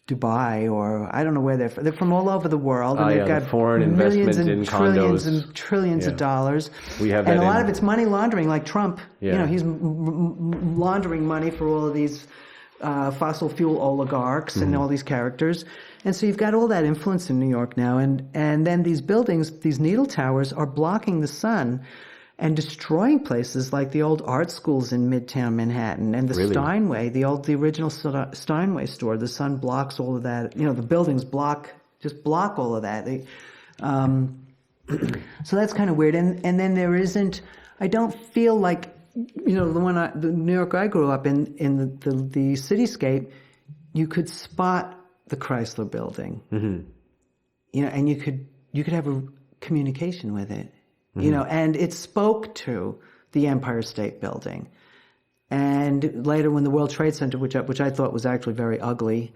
Dubai, or I don't know where they're from. They're from all over the world, and they've got foreign millions investment and in trillions condos. and trillions of dollars. We have and a lot of it's money laundering, like Trump. Yeah. He's laundering money for all of these fossil fuel oligarchs and all these characters. And so you've got all that influence in New York now, and then these buildings, these needle towers, are blocking the sun and destroying places like the old art schools in Midtown Manhattan and the Steinway, the original Steinway store. The sun blocks all of that. The buildings block all of that. So that's kind of weird. And then there isn't. I don't feel like the New York I grew up in the cityscape. You could spot the Chrysler Building. Mm-hmm. And you could have a communication with it. And it spoke to the Empire State Building. And later when the World Trade Center, which I thought was actually very ugly,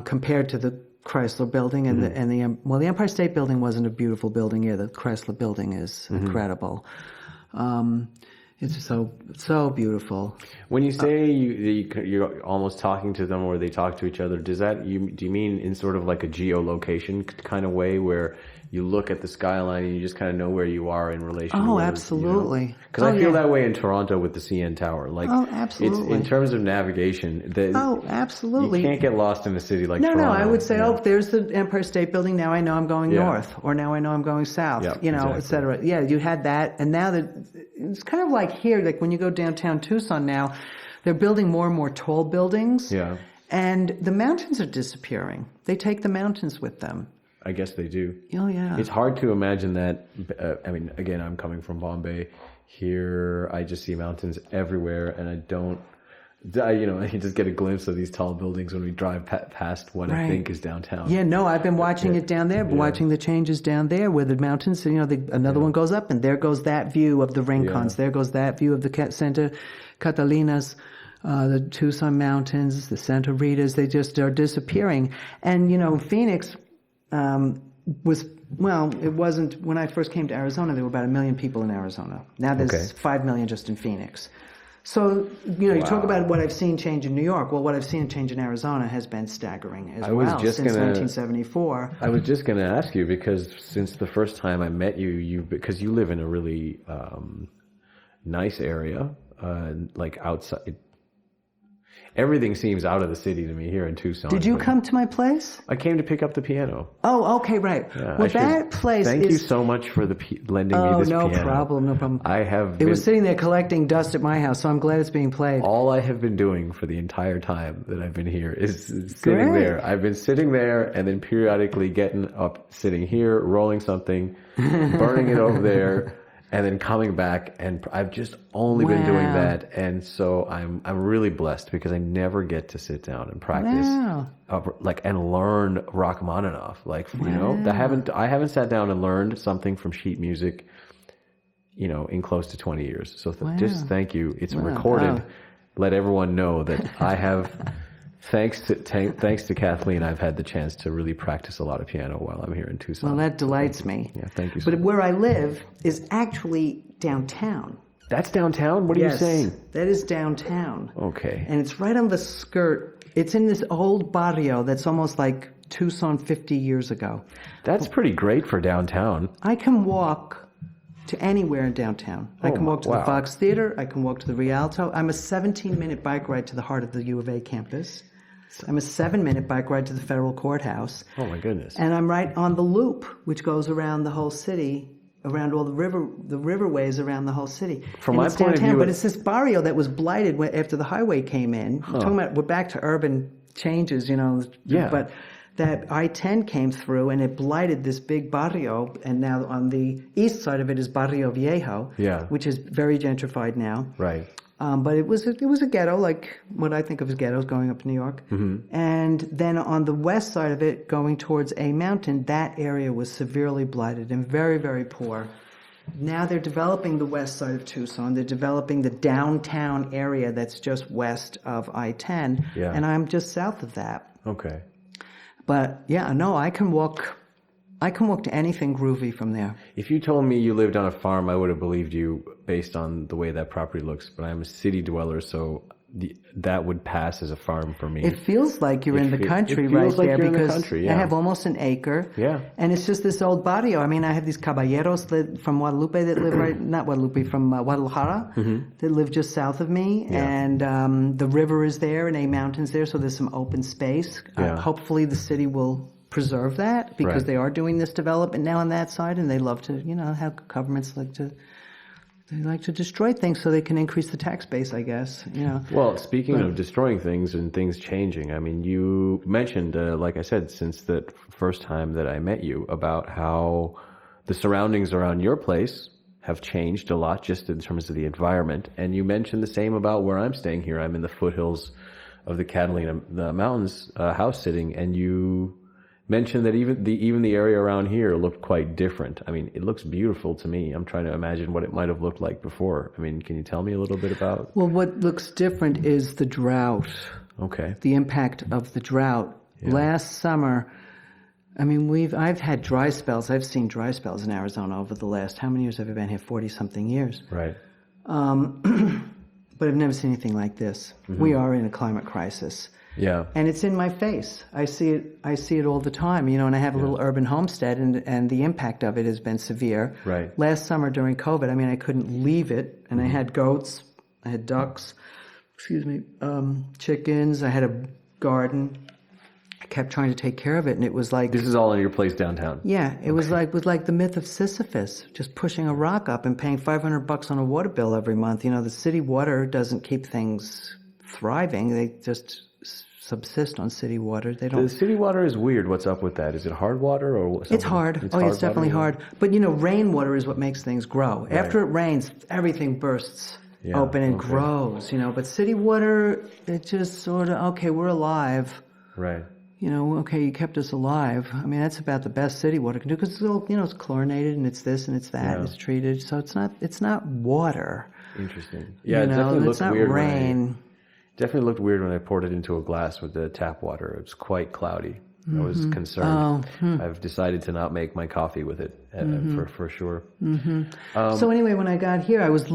compared to the Chrysler Building and the Empire State Building wasn't a beautiful building either. The Chrysler Building is incredible. It's so beautiful. When you say you're almost talking to them or they talk to each other, do you mean in sort of like a geolocation kind of way where you look at the skyline and you just kind of know where you are in relation to absolutely. Because I feel that way in Toronto with the CN Tower. Absolutely. It's in terms of navigation. Absolutely. You can't get lost in a city like Toronto. No, I would say, there's the Empire State Building. Now I know I'm going north, or now I know I'm going south, et cetera. Yeah, you had that. And now it's kind of like here, like when you go downtown Tucson now, they're building more and more tall buildings. Yeah. And the mountains are disappearing. They take the mountains with them. I guess they do. Oh, yeah. It's hard to imagine that. Again, I'm coming from Bombay. Here, I just see mountains everywhere, and I just get a glimpse of these tall buildings when we drive past what I think is downtown. Yeah, no, I've been watching it down there, watching the changes down there where the mountains, another one goes up, and there goes that view of the Rincons. There goes that view of the Santa Catalinas. The Tucson Mountains, the Santa Ritas, they just are disappearing. And, Phoenix it wasn't, when I first came to Arizona, there were about 1 million people in Arizona. Now there's 5 million just in Phoenix. So, you talk about what I've seen change in New York. Well, what I've seen change in Arizona has been staggering since 1974. I was just going to ask you, because since the first time I met because you live in a really nice area, like outside. Everything seems out of the city to me here in Tucson. Did you come to my place? I came to pick up the piano. Oh, okay, right. Yeah, well, that place Thank you so much for lending me this piano. Oh, no problem. It was sitting there collecting dust at my house, so I'm glad it's being played. All I have been doing for the entire time that I've been here is sitting there. I've been sitting there and then periodically getting up, sitting here, rolling something, burning it over there, and then coming back, and I've just only been doing that, and so I'm really blessed because I never get to sit down and practice, and learn Rachmaninoff. I haven't sat down and learned something from sheet music, in close to 20 years. So just thank you. It's recorded. Let everyone know that I have thanks to Kathleen, I've had the chance to really practice a lot of piano while I'm here in Tucson. Well, that delights me. Yeah, thank you. But where I live is actually downtown. That's downtown? What are you saying? That is downtown. Okay. And it's right on the skirt. It's in this old barrio that's almost like Tucson 50 years ago. That's pretty great for downtown. I can walk to anywhere in downtown. I can walk to the Fox Theater. I can walk to the Rialto. I'm a 17-minute bike ride to the heart of the U of A campus. I'm a 7-minute bike ride to the federal courthouse. Oh, my goodness. And I'm right on the loop, which goes around the whole city, around all the riverways around the whole city. From my point of view, but it's this barrio that was blighted after the highway came in. We're back to urban changes, Yeah. But that I-10 came through and it blighted this big barrio, and now on the east side of it is Barrio Viejo, which is very gentrified now. Right. But it was a ghetto, like what I think of as ghettos going up to New York. Mm-hmm. And then on the west side of it, going towards A Mountain, that area was severely blighted and very, very poor. Now they're developing the west side of Tucson. They're developing the downtown area that's just west of I-10. Yeah. And I'm just south of that. Okay. But yeah, no, I can walk to anything groovy from there. If you told me you lived on a farm, I would have believed you based on the way that property looks. But I'm a city dweller, so that would pass as a farm for me. It feels like you're in the country right there because I have almost an acre. Yeah. And it's just this old barrio. I mean, I have these caballeros from Guadalupe that live not Guadalupe, from Guadalajara, that live just south of me. Yeah. And the river is there and A Mountain's there, so there's some open space. Yeah. Hopefully the city will preserve that because they are doing this development now on that side, and they love to, how governments like to destroy things so they can increase the tax base, I guess. Well, speaking of destroying things and things changing, I mean, you mentioned, like I said, since the first time that I met you, about how the surroundings around your place have changed a lot just in terms of the environment. And you mentioned the same about where I'm staying here. I'm in the foothills of the Catalina Mountains, house sitting, and you mentioned that even the area around here looked quite different. I mean, it looks beautiful to me. I'm trying to imagine what it might have looked like before. I mean, can you tell me a little bit about? Well, what looks different is the drought. Okay. The impact of the drought. Yeah. Last summer, I mean, I've had dry spells. I've seen dry spells in Arizona over the last, how many years have I been here? 40-something years. Right. But I've never seen anything like this. Mm-hmm. We are in a climate crisis. Yeah. And it's in my face. I see it all the time, and I have a little urban homestead, and the impact of it has been severe. Right. Last summer during COVID, I mean, I couldn't leave it, and I had goats, I had ducks, chickens, I had a garden. I kept trying to take care of it, and it was like... This is all in your place downtown? Yeah. It was like the myth of Sisyphus, just pushing a rock up and paying $500 on a water bill every month. The city water doesn't keep things thriving. They just subsist on city water. They don't. The city water is weird. What's up with that? Is it hard water or something? It's hard. It's definitely hard. But rainwater is what makes things grow. Right. After it rains, everything bursts open and grows. But city water, it just sort of we're alive. Right. You kept us alive. I mean, that's about the best city water can do because it's chlorinated and it's this and it's that and it's treated. So it's not water. Interesting. Yeah, it definitely looked weird. It's not rain. Definitely looked weird when I poured it into a glass with the tap water. It was quite cloudy. I was concerned. I've decided to not make my coffee with it for sure. Mm-hmm. So anyway, when I got here, I was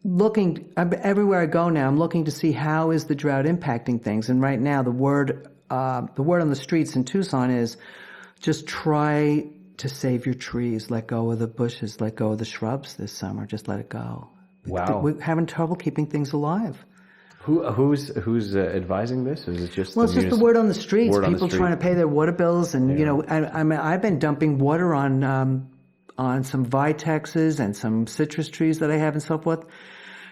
looking everywhere I go now. I'm looking to see how is the drought impacting things. And right now, the word on the streets in Tucson is just try to save your trees. Let go of the bushes. Let go of the shrubs this summer. Just let it go. Wow. We're having trouble keeping things alive. Who's advising this? Is it just it's just the word on the streets. People trying to pay their water bills, and I've been dumping water on some vitexes and some citrus trees that I have and so forth.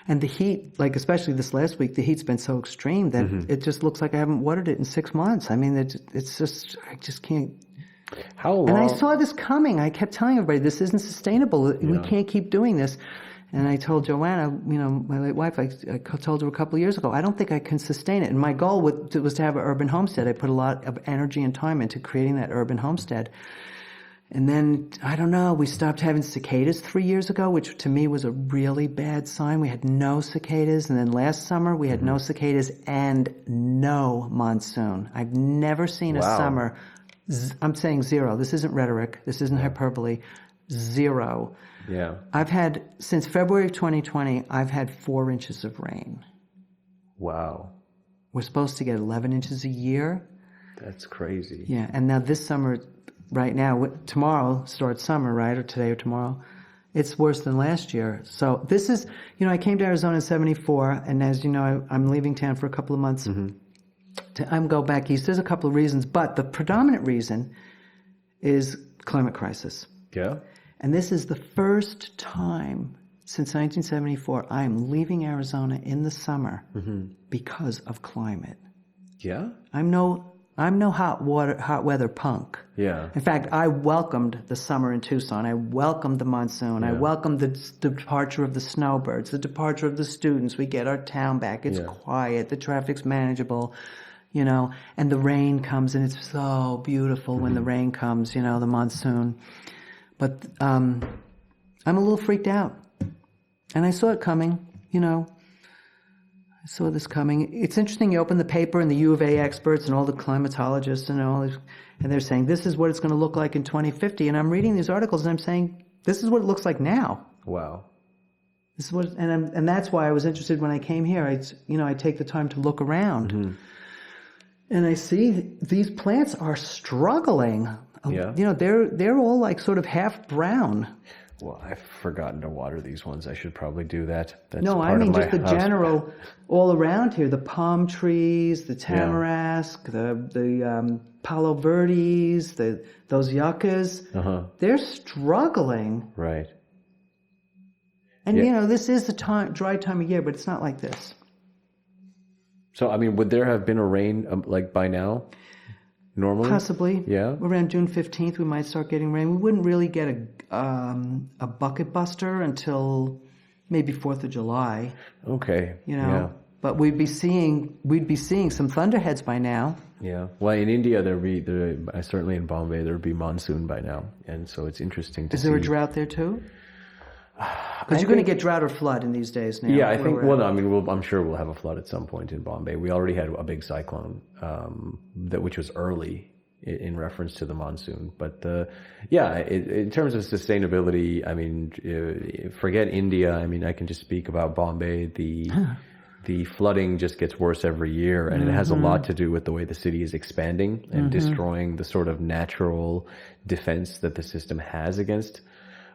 And the heat, especially this last week, the heat's been so extreme that it just looks like I haven't watered it in 6 months. I mean, it's just I just can't. How long? And I saw this coming. I kept telling everybody this isn't sustainable. Yeah. We can't keep doing this. And I told Joanna, my late wife, I told her a couple of years ago, I don't think I can sustain it. And my goal was to have an urban homestead. I put a lot of energy and time into creating that urban homestead. And then, I don't know, we stopped having cicadas 3 years ago, which to me was a really bad sign. We had no cicadas. And then last summer, we had no cicadas and no monsoon. I've never seen a summer. I'm saying zero. This isn't rhetoric. This isn't hyperbole. Zero. Yeah. I've had, since February of 2020, I've had 4 inches of rain. Wow. We're supposed to get 11 inches a year. That's crazy. Yeah, and now this summer, right now, tomorrow starts summer, right? Or today or tomorrow. It's worse than last year. So this is, I came to Arizona in 74, and as you know, I'm leaving town for a couple of months. I'm go back east. There's a couple of reasons, but the predominant reason is climate crisis. Yeah. And this is the first time since 1974 I'm leaving Arizona in the summer because of climate. Yeah. I'm no hot weather punk. Yeah. In fact, I welcomed the summer in Tucson. I welcomed the monsoon. I welcomed the departure of the snowbirds, the departure of the students. We get our town back. It's quiet. The traffic's manageable, and the rain comes, and it's so beautiful when the rain comes, the monsoon. But I'm a little freaked out. And I saw it coming, I saw this coming. It's interesting. You open the paper and the U of A experts and all the climatologists and all this, and they're saying this is what it's going to look like in 2050. And I'm reading these articles and I'm saying this is what it looks like now. Wow. This is what, and that's why I was interested when I came here. I take the time to look around, and I see these plants are struggling. Yeah. They're all like sort of half brown. Well, I've forgotten to water these ones. I should probably do that. That's no, part I mean of my just the house. general, all around here, the palm trees, the tamarask, the palo verdes, those yuccas, they're struggling. Right. And this is the dry time of year, but it's not like this. So, I mean, would there have been a rain like by now? Normally? Possibly. Yeah. Around June 15th, we might start getting rain. We wouldn't really get a bucket buster until maybe 4th of July. Okay. Yeah. But we'd be seeing some thunderheads by now. Yeah. Well, in India, certainly in Bombay, there'd be monsoon by now, and so it's interesting to see. Is there a drought there too? Because you're going to get drought or flood in these days now. Yeah, I think. Well, no, I mean, I'm sure we'll have a flood at some point in Bombay. We already had a big cyclone, which was early in reference to the monsoon. But in terms of sustainability, I mean, forget India. I mean, I can just speak about Bombay. The flooding just gets worse every year, and it has a lot to do with the way the city is expanding and destroying the sort of natural defense that the system has against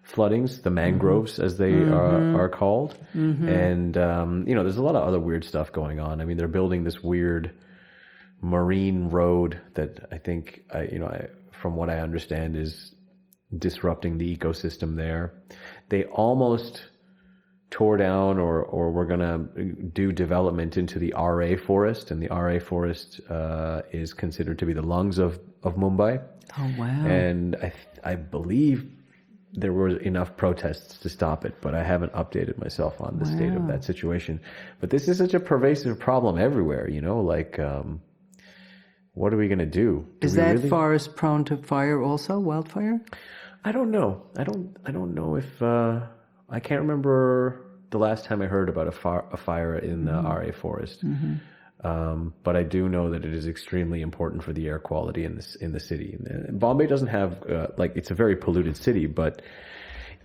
floodings, the mangroves as they are called. And there's a lot of other weird stuff going on. I mean, they're building this weird marine road that I think from what I understand is disrupting the ecosystem there. They almost tore down or were going to do development into the RA forest, and the RA forest is considered to be the lungs of Mumbai. Oh wow. And I believe there were enough protests to stop it, but I haven't updated myself on the state of that situation. But this is such a pervasive problem everywhere, what are we going to do? Is that forest prone to fire also, wildfire? I don't know. I don't know if, I can't remember the last time I heard about a fire in the RA forest. But I do know that it is extremely important for the air quality in the city. Bombay doesn't have it's a very polluted city, but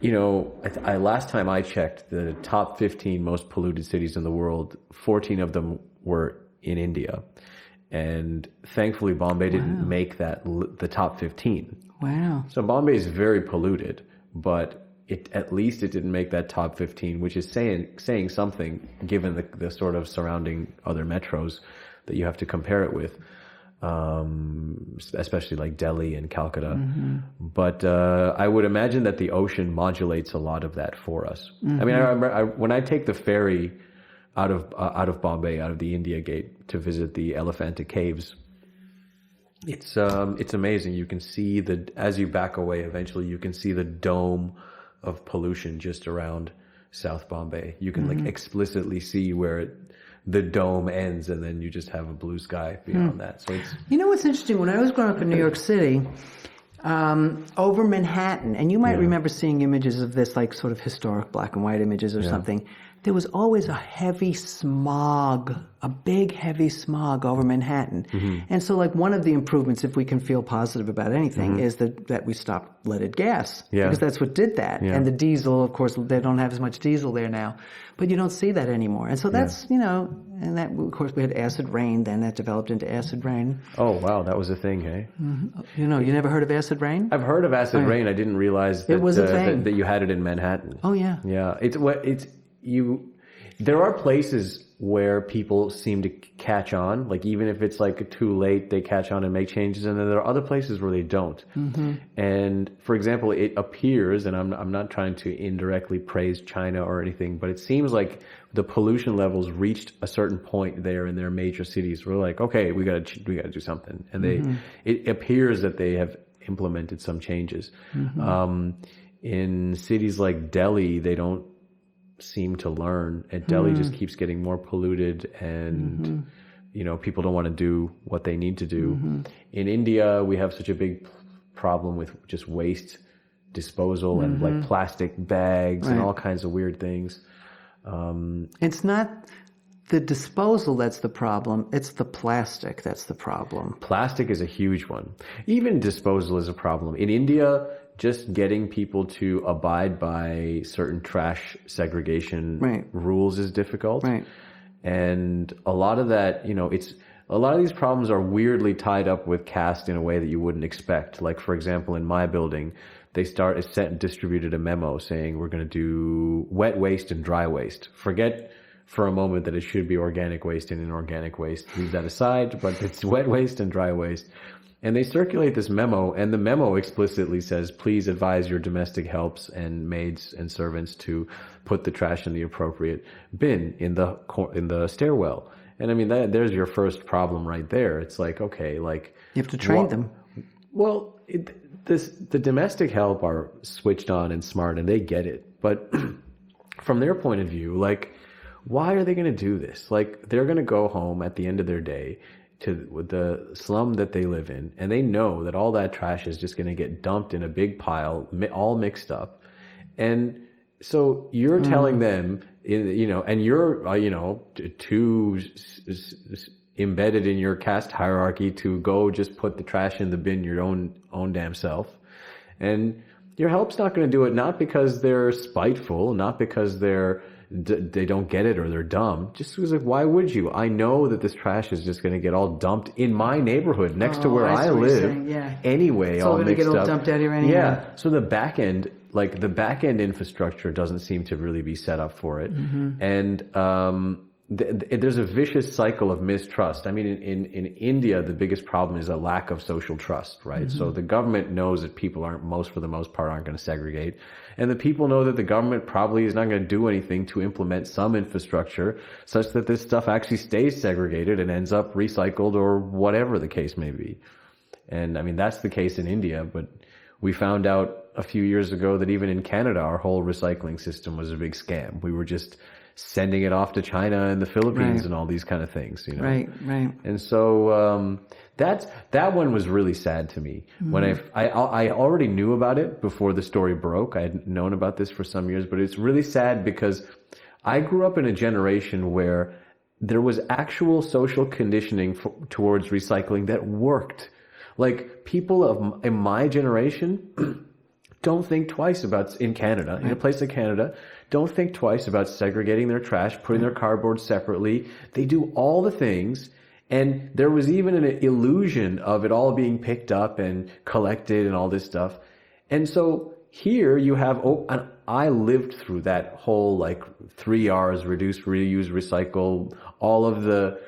last time I checked, the top 15 most polluted cities in the world, 14 of them were in India, and thankfully Bombay didn't make the top 15. Wow! So Bombay is very polluted, but at least it didn't make that top 15, which is saying something given the sort of surrounding other metros that you have to compare it with, especially like Delhi and Calcutta. But I would imagine that the ocean modulates a lot of that for us. I mean, I remember when I take the ferry out of Bombay, out of the India Gate to visit the Elephanta Caves, it's amazing. You can see as you back away, eventually you can see the dome of pollution just around South Bombay. You can explicitly see where the dome ends, and then you just have a blue sky beyond that. So it's what's interesting? When I was growing up in New York City, Over Manhattan, and you might remember seeing images of this, like sort of historic black and white images or something. There was always a heavy smog, a big heavy smog over Manhattan. And so like one of the improvements, if we can feel positive about anything, is that we stopped leaded gas. Because that's what did that. And the diesel, of course, they don't have as much diesel there now. But you don't see that anymore. And so that's, and that, of course, we had acid rain, then that developed into acid rain. Oh, wow, that was a thing, hey? You never heard of acid rain? I've heard of acid rain. I didn't realize that, it was a thing. that you had it in Manhattan. Oh, yeah. Yeah, there are places where people seem to catch on, like even if it's like too late, they catch on and make changes, and then there are other places where they don't. And for example, it appears, and I'm not trying to indirectly praise China or anything, but it seems like the pollution levels reached a certain point there in their major cities. We're like, okay, we gotta do something, and it appears that they have implemented some changes. In cities like Delhi, they don't seem to learn, and Delhi just keeps getting more polluted, and people don't want to do what they need to do. In India, we have such a big problem with just waste disposal and like plastic bags and all kinds of weird things. It's not the disposal that's the problem, it's the plastic that's the problem. Plastic is a huge one. Even disposal is a problem. In India, just getting people to abide by certain trash segregation rules is difficult. And a lot of that, a lot of these problems are weirdly tied up with caste in a way that you wouldn't expect. Like, for example, in my building, they distributed a memo saying we're going to do wet waste and dry waste. Forget for a moment that it should be organic waste and inorganic waste. Leave that aside, but it's wet waste and dry waste. And they circulate this memo, and the memo explicitly says, please advise your domestic helps and maids and servants to put the trash in the appropriate bin in the stairwell. And I mean, there's your first problem right there. It's like, okay, like... You have to train them. Well, the domestic help are switched on and smart, and they get it. But from their point of view, like, why are they going to do this? Like, they're going to go home at the end of their day to the slum that they live in, and they know that all that trash is just going to get dumped in a big pile, all mixed up. And so you're telling them, and you're, too embedded in your caste hierarchy to go just put the trash in the bin your own damn self. And your help's not going to do it, not because they're spiteful, not because they don't get it or they're dumb. Just was like, why would you? I know that this trash is just going to get all dumped in my neighborhood next to where I live anyway. So all going to mixed get all up. dumped out here anyway. Yeah. So the back end infrastructure doesn't seem to really be set up for it. And there's a vicious cycle of mistrust. I mean, in India, the biggest problem is a lack of social trust, right? So the government knows that people for the most part, aren't going to segregate. And the people know that the government probably is not going to do anything to implement some infrastructure such that this stuff actually stays segregated and ends up recycled or whatever the case may be. And I mean, that's the case in India, but we found out a few years ago that even in Canada, our whole recycling system was a big scam. We were just sending it off to China and the Philippines and all these kind of things, Right. And so that one was really sad to me. When I already knew about it before the story broke. I had known about this for some years, but it's really sad because I grew up in a generation where there was actual social conditioning towards recycling that worked. Like, people in my generation don't think twice about, in Canada, in a place like Canada, don't think twice about segregating their trash, putting their cardboard separately. They do all the things. And there was even an illusion of it all being picked up and collected and all this stuff. And so here you have, and I lived through that whole 3 R's, reduce, reuse, recycle, all of the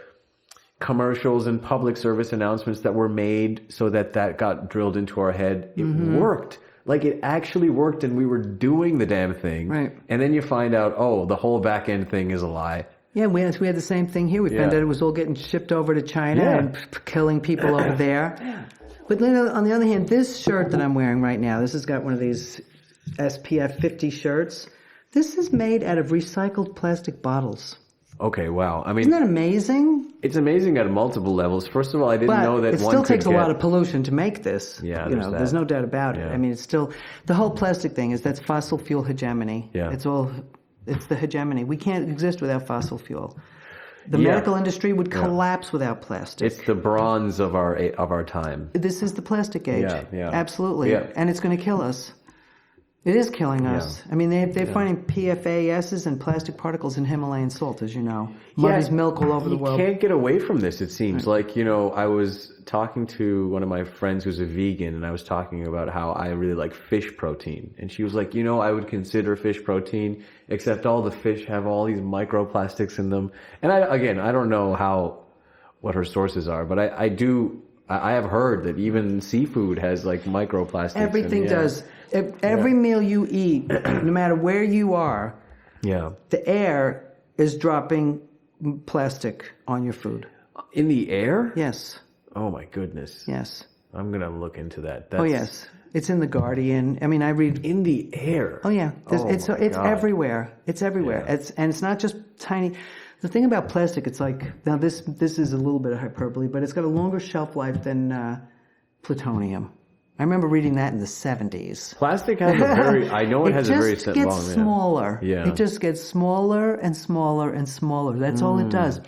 commercials and public service announcements that were made so that got drilled into our head. It worked. Like, it actually worked, and we were doing the damn thing. Right. And then you find out, the whole back end thing is a lie. Yeah, we had the same thing here. We found out it was all getting shipped over to China and killing people over there. But on the other hand, this shirt that I'm wearing right now, this has got one of these SPF 50 shirts. This is made out of recycled plastic bottles. Okay, wow. I mean, isn't that amazing? It's amazing at multiple levels. First of all, I didn't know that it one still could takes a get- lot of pollution to make this. Yeah, there's no doubt about it. Yeah. I mean, it's still the whole plastic thing that's fossil fuel hegemony. Yeah. It's the hegemony. We can't exist without fossil fuel. The Yeah. medical industry would collapse without plastic. It's the bronze of our time. This is the plastic age. Yeah. Absolutely. Yeah. And it's going to kill us. It is killing us. I mean, they're finding PFASs and plastic particles in Himalayan salt, as you know. Muddy's milk all over the world. You can't get away from this, it seems. Like, I was talking to one of my friends who's a vegan, and I was talking about how I really like fish protein. And she was like, I would consider fish protein, except all the fish have all these microplastics in them. And I don't know what her sources are, but I have heard that even seafood has like microplastics. Everything does. Every meal you eat, no matter where you are, the air is dropping plastic on your food. In the air? Yes. Oh my goodness. Yes. I'm going to look into that. Oh yes. It's in the Guardian. I mean, I read in the air. Oh yeah. It's everywhere. It's everywhere. Yeah. And it's not just tiny. The thing about plastic, it's like, now this is a little bit of hyperbole, but it's got a longer shelf life than plutonium. I remember reading that in the 70s. Plastic has I know it has a very just gets smaller. Yeah. It just gets smaller and smaller and smaller. That's all it does.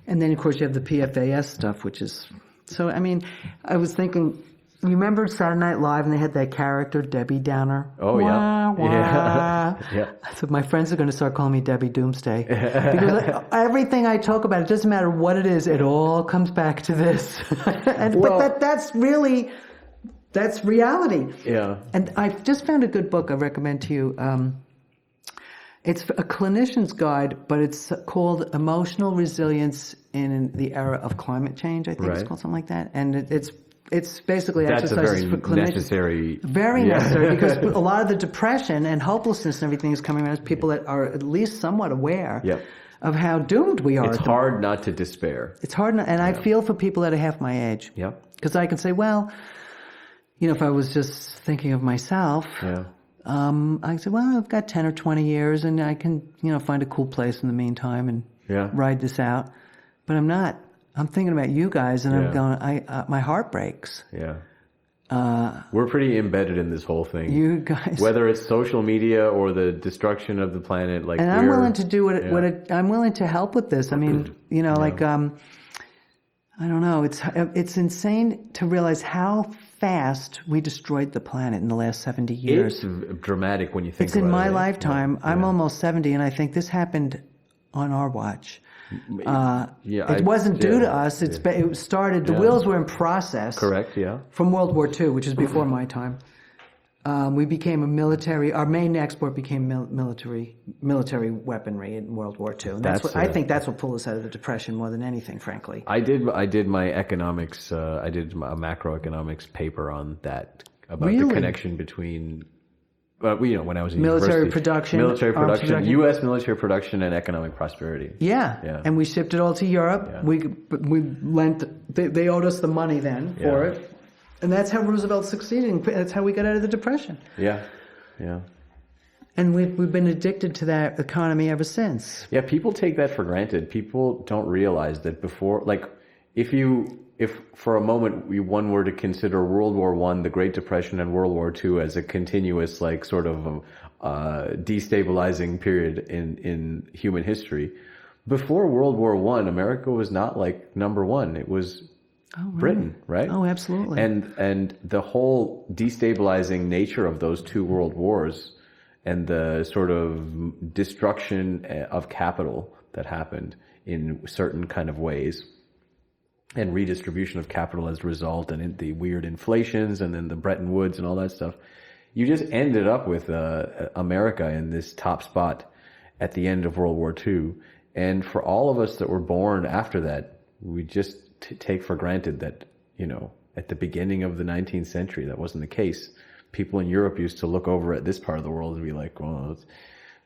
And then, of course, you have the PFAS stuff, which is... So, I mean, I was thinking... You remember Saturday Night Live and they had that character, Debbie Downer? Oh, yeah. Wah. Yeah. So my friends are going to start calling me Debbie Doomsday. Because everything I talk about, it doesn't matter what it is, it all comes back to this. But that's really... That's reality. Yeah. And I've just found a good book I recommend to you. It's a clinician's guide, but it's called Emotional Resilience in the Era of Climate Change, I think it's called something like that. And it's basically exercises for clinicians. Very necessary because a lot of the depression and hopelessness and everything is coming around people that are at least somewhat aware of how doomed we are. It's hard not to despair. It's hard, and I feel for people that are half my age. Yep. Because I can say, well... if I was just thinking of myself, I said, well, I've got 10 or 20 years and I can, find a cool place in the meantime and ride this out. But I'm not. I'm thinking about you guys and I'm going, my heart breaks. Yeah. We're pretty embedded in this whole thing. You guys. Whether it's social media or the destruction of the planet. And I'm willing to do I'm willing to help with this. I mean, I don't know. It's insane to realize how fast we destroyed the planet in the last 70 years. It's dramatic when you think about it. It's in my lifetime. I'm almost 70, and I think this happened on our watch. It wasn't due to us. It started, the wheels were in process. Correct, yeah. From World War II, which is before my time. We became our main export became military weaponry in World War II. And I think that's what pulled us out of the Depression more than anything, frankly. I did my economics, I did a macroeconomics paper on that, about the connection between, when I was in military university. Military production, U.S. military production and economic prosperity. Yeah. And we shipped it all to Europe. Yeah. We lent, they owed us the money then for it. And that's how Roosevelt succeeded. That's how we got out of the Depression. Yeah. And we've been addicted to that economy ever since. Yeah, people take that for granted. People don't realize that before, like, if for a moment one were to consider World War I, the Great Depression, and World War II as a continuous, like, sort of destabilizing period in human history, before World War I, America was not like number one. It was Britain, right? Oh, absolutely. And the whole destabilizing nature of those two world wars and the sort of destruction of capital that happened in certain kind of ways and redistribution of capital as a result, and the weird inflations and then the Bretton Woods and all that stuff, you just ended up with America in this top spot at the end of World War II. And for all of us that were born after that, we just take for granted that, at the beginning of the 19th century, that wasn't the case. People in Europe used to look over at this part of the world and be like, well,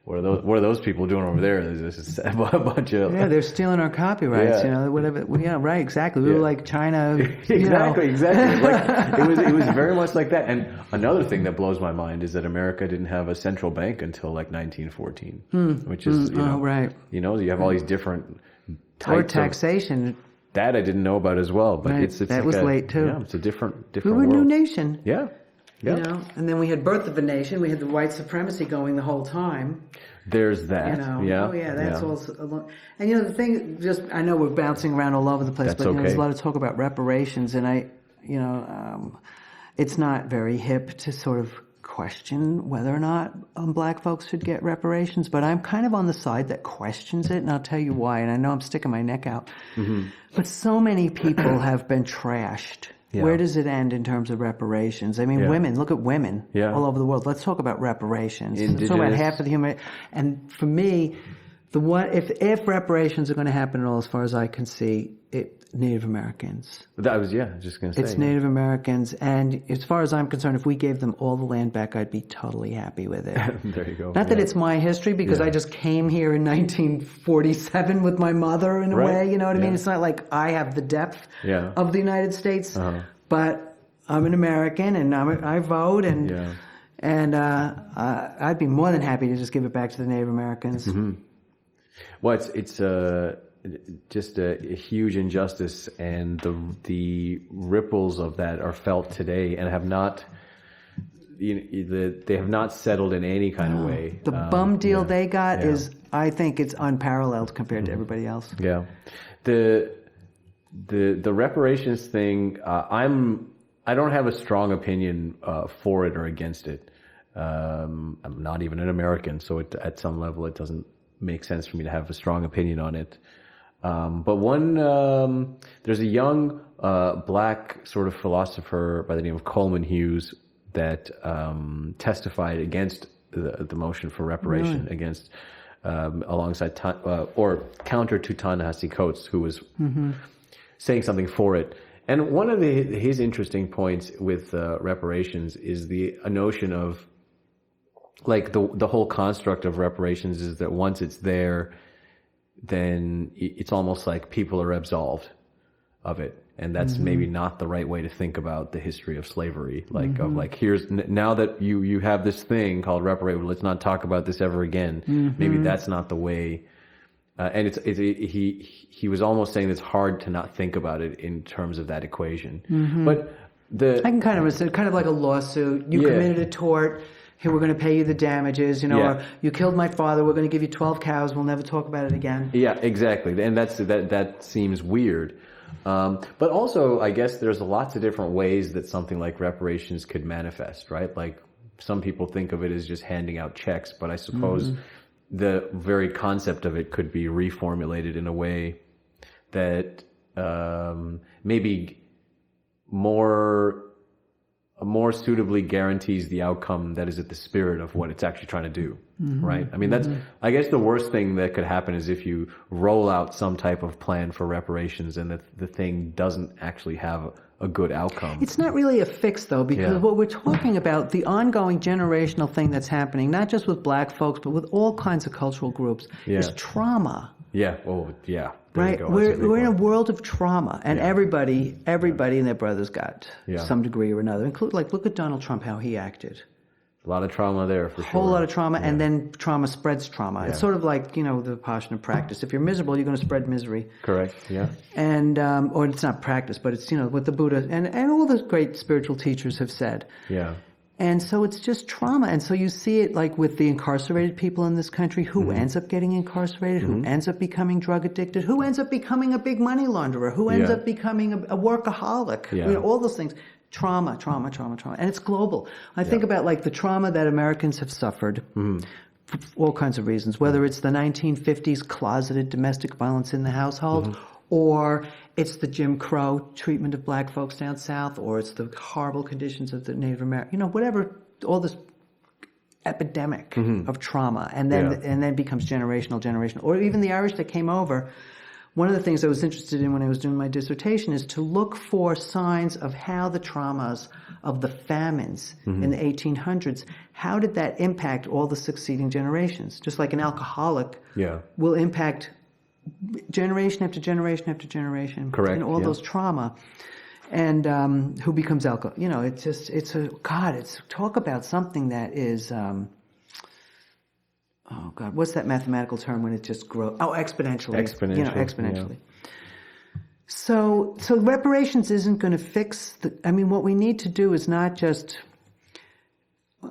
what are those people doing over there? There's just a bunch of... Yeah, they're stealing our copyrights, whatever. Yeah, right, exactly. We were like China. Exactly. Like, it was very much like that. And another thing that blows my mind is that America didn't have a central bank until like 1914, which is, right. You have all these different Or taxation. That I didn't know about as well, but Right. it's that like was late too. Yeah, it's a different We were a world. new nation. Yeah. Yeah. You know, and then we had Birth of a Nation. We had the white supremacy going the whole time. There's that. You know, Yeah. oh yeah, that's also. And you know, the thing, just I know we're bouncing around all over the place, That's but you know, there's a okay. lot of talk about reparations, and it's not very hip to sort of question whether or not black folks should get reparations. But I'm kind of on the side that questions it, and I'll tell you why. And I know I'm sticking my neck out, but so many people have been trashed. Yeah. Where does it end in terms of reparations? I mean, women, look at women all over the world. Let's talk about reparations. Let's talk about half of the human. And for me, if reparations are going to happen at all, as far as I can see, Native Americans. That was just going to say. It's Native Americans. And as far as I'm concerned, if we gave them all the land back, I'd be totally happy with it. There you go. Not that it's my history, because I just came here in 1947 with my mother in a way, you know what I mean? It's not like I have the depth of the United States, but I'm an American and I vote, and I'd be more than happy to just give it back to the Native Americans. Well, it's just a huge injustice, and the ripples of that are felt today and have not. They have not settled in any kind of way. The bum deal they got is, I think, it's unparalleled compared to everybody else. Yeah, the reparations thing. I don't have a strong opinion for it or against it. I'm not even an American, so at some level it doesn't make sense for me to have a strong opinion on it. But there's a young black sort of philosopher by the name of Coleman Hughes that testified against the motion for reparation, against alongside or counter to Ta-Nehisi Coates, who was saying something for it. And one of his interesting points with reparations is the notion of, like, the whole construct of reparations is that once it's there, then it's almost like people are absolved of it. And that's maybe not the right way to think about the history of slavery. Like, of like, here's, now that you have this thing called reparation, let's not talk about this ever again. Maybe that's not the way. And he was almost saying it's hard to not think about it in terms of that equation. But I can kind of like a lawsuit. You committed a tort. Here, we're going to pay you the damages, or you killed my father, we're going to give you 12 cows, we'll never talk about it again. Yeah, exactly. And that seems weird. But also, I guess there's lots of different ways that something like reparations could manifest, right? Like, some people think of it as just handing out checks, but I suppose the very concept of it could be reformulated in a way that maybe more suitably guarantees the outcome that is at the spirit of what it's actually trying to do, right? I mean, that's, I guess the worst thing that could happen is if you roll out some type of plan for reparations and the thing doesn't actually have a good outcome. It's not really a fix, though, because what we're talking about, the ongoing generational thing that's happening, not just with black folks, but with all kinds of cultural groups, is trauma. Yeah. Oh, yeah. Right, we're in a world of trauma, and everybody and their brothers got some degree or another. Like, look at Donald Trump, how he acted. A lot of trauma there, for sure. A whole lot of trauma, and then trauma spreads trauma. It's sort of like, the Vipassana practice. If you're miserable, you're going to spread misery. Correct. Yeah. And or it's not practice, but it's what the Buddha and all the great spiritual teachers have said. Yeah. And so it's just trauma. And so you see it like with the incarcerated people in this country, who ends up getting incarcerated, who ends up becoming drug addicted, who ends up becoming a big money launderer, who ends up becoming a workaholic, all those things. Trauma. And it's global. I think about like the trauma that Americans have suffered for all kinds of reasons, whether it's the 1950s closeted domestic violence in the household, or it's the Jim Crow treatment of black folks down south, or it's the horrible conditions of the Native American, whatever, all this epidemic of trauma, and then becomes generational, or even the Irish that came over. One of the things I was interested in when I was doing my dissertation is to look for signs of how the traumas of the famines in the 1800s, how did that impact all the succeeding generations? Just like an alcoholic will impact generation after generation after generation. Correct. And all those trauma. And who becomes alcohol? It's talk about something that is, oh God, what's that mathematical term when it just grows? Oh, exponentially. Exponentially. Yeah. So reparations isn't going to fix what we need to do is not just,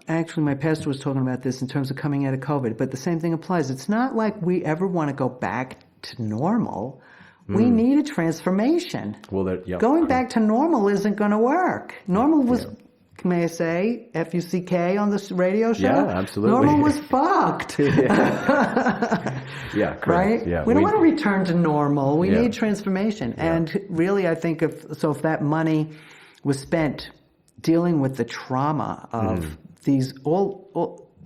actually my pastor was talking about this in terms of coming out of COVID, but the same thing applies. It's not like we ever want to go back to normal. We need a transformation. Well, going back to normal isn't going to work. Normal was, may I say, F-U-C-K on this radio show? Yeah, absolutely. Normal was fucked. Yeah, correct. Right? Yeah, we don't want to return to normal. We need transformation. Yeah. And really, I think if that money was spent dealing with the trauma of these,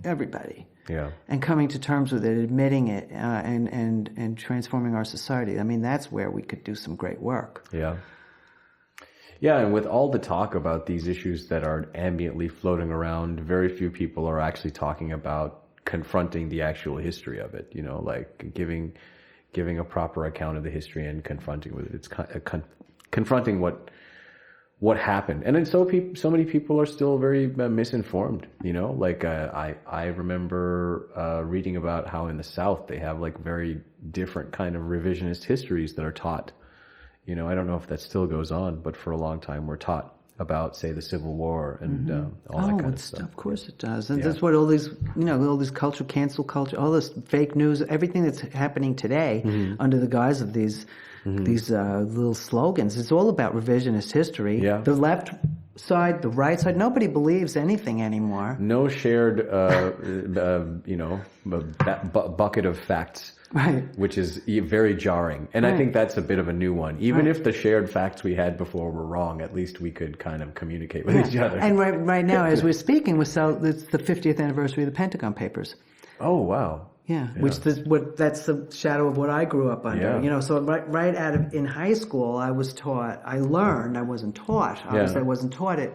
everybody. Yeah. And coming to terms with it, admitting it, and transforming our society. That's where we could do some great work. Yeah. Yeah, and with all the talk about these issues that are ambiently floating around, very few people are actually talking about confronting the actual history of it. Like giving a proper account of the history and confronting with it. It's confronting what happened. And then so many people are still very misinformed, like I remember reading about how in the South they have like very different kind of revisionist histories that are taught. I don't know if that still goes on, but for a long time we're taught about, say, the Civil War and all that kind of stuff. Of course it does. And that's what all these, all this cancel culture, all this fake news, everything that's happening today under the guise of these little slogans. It's all about revisionist history. Yeah. The left side, the right side, nobody believes anything anymore. No shared, bucket of facts. Right. Which is very jarring. And I think that's a bit of a new one. Even if the shared facts we had before were wrong, at least we could kind of communicate with each other. And right now, as we're speaking, it's the 50th anniversary of the Pentagon Papers. Oh, wow. Yeah, which that's the shadow of what I grew up under. Yeah. So right out of in high school, I wasn't taught. Obviously, I wasn't taught it,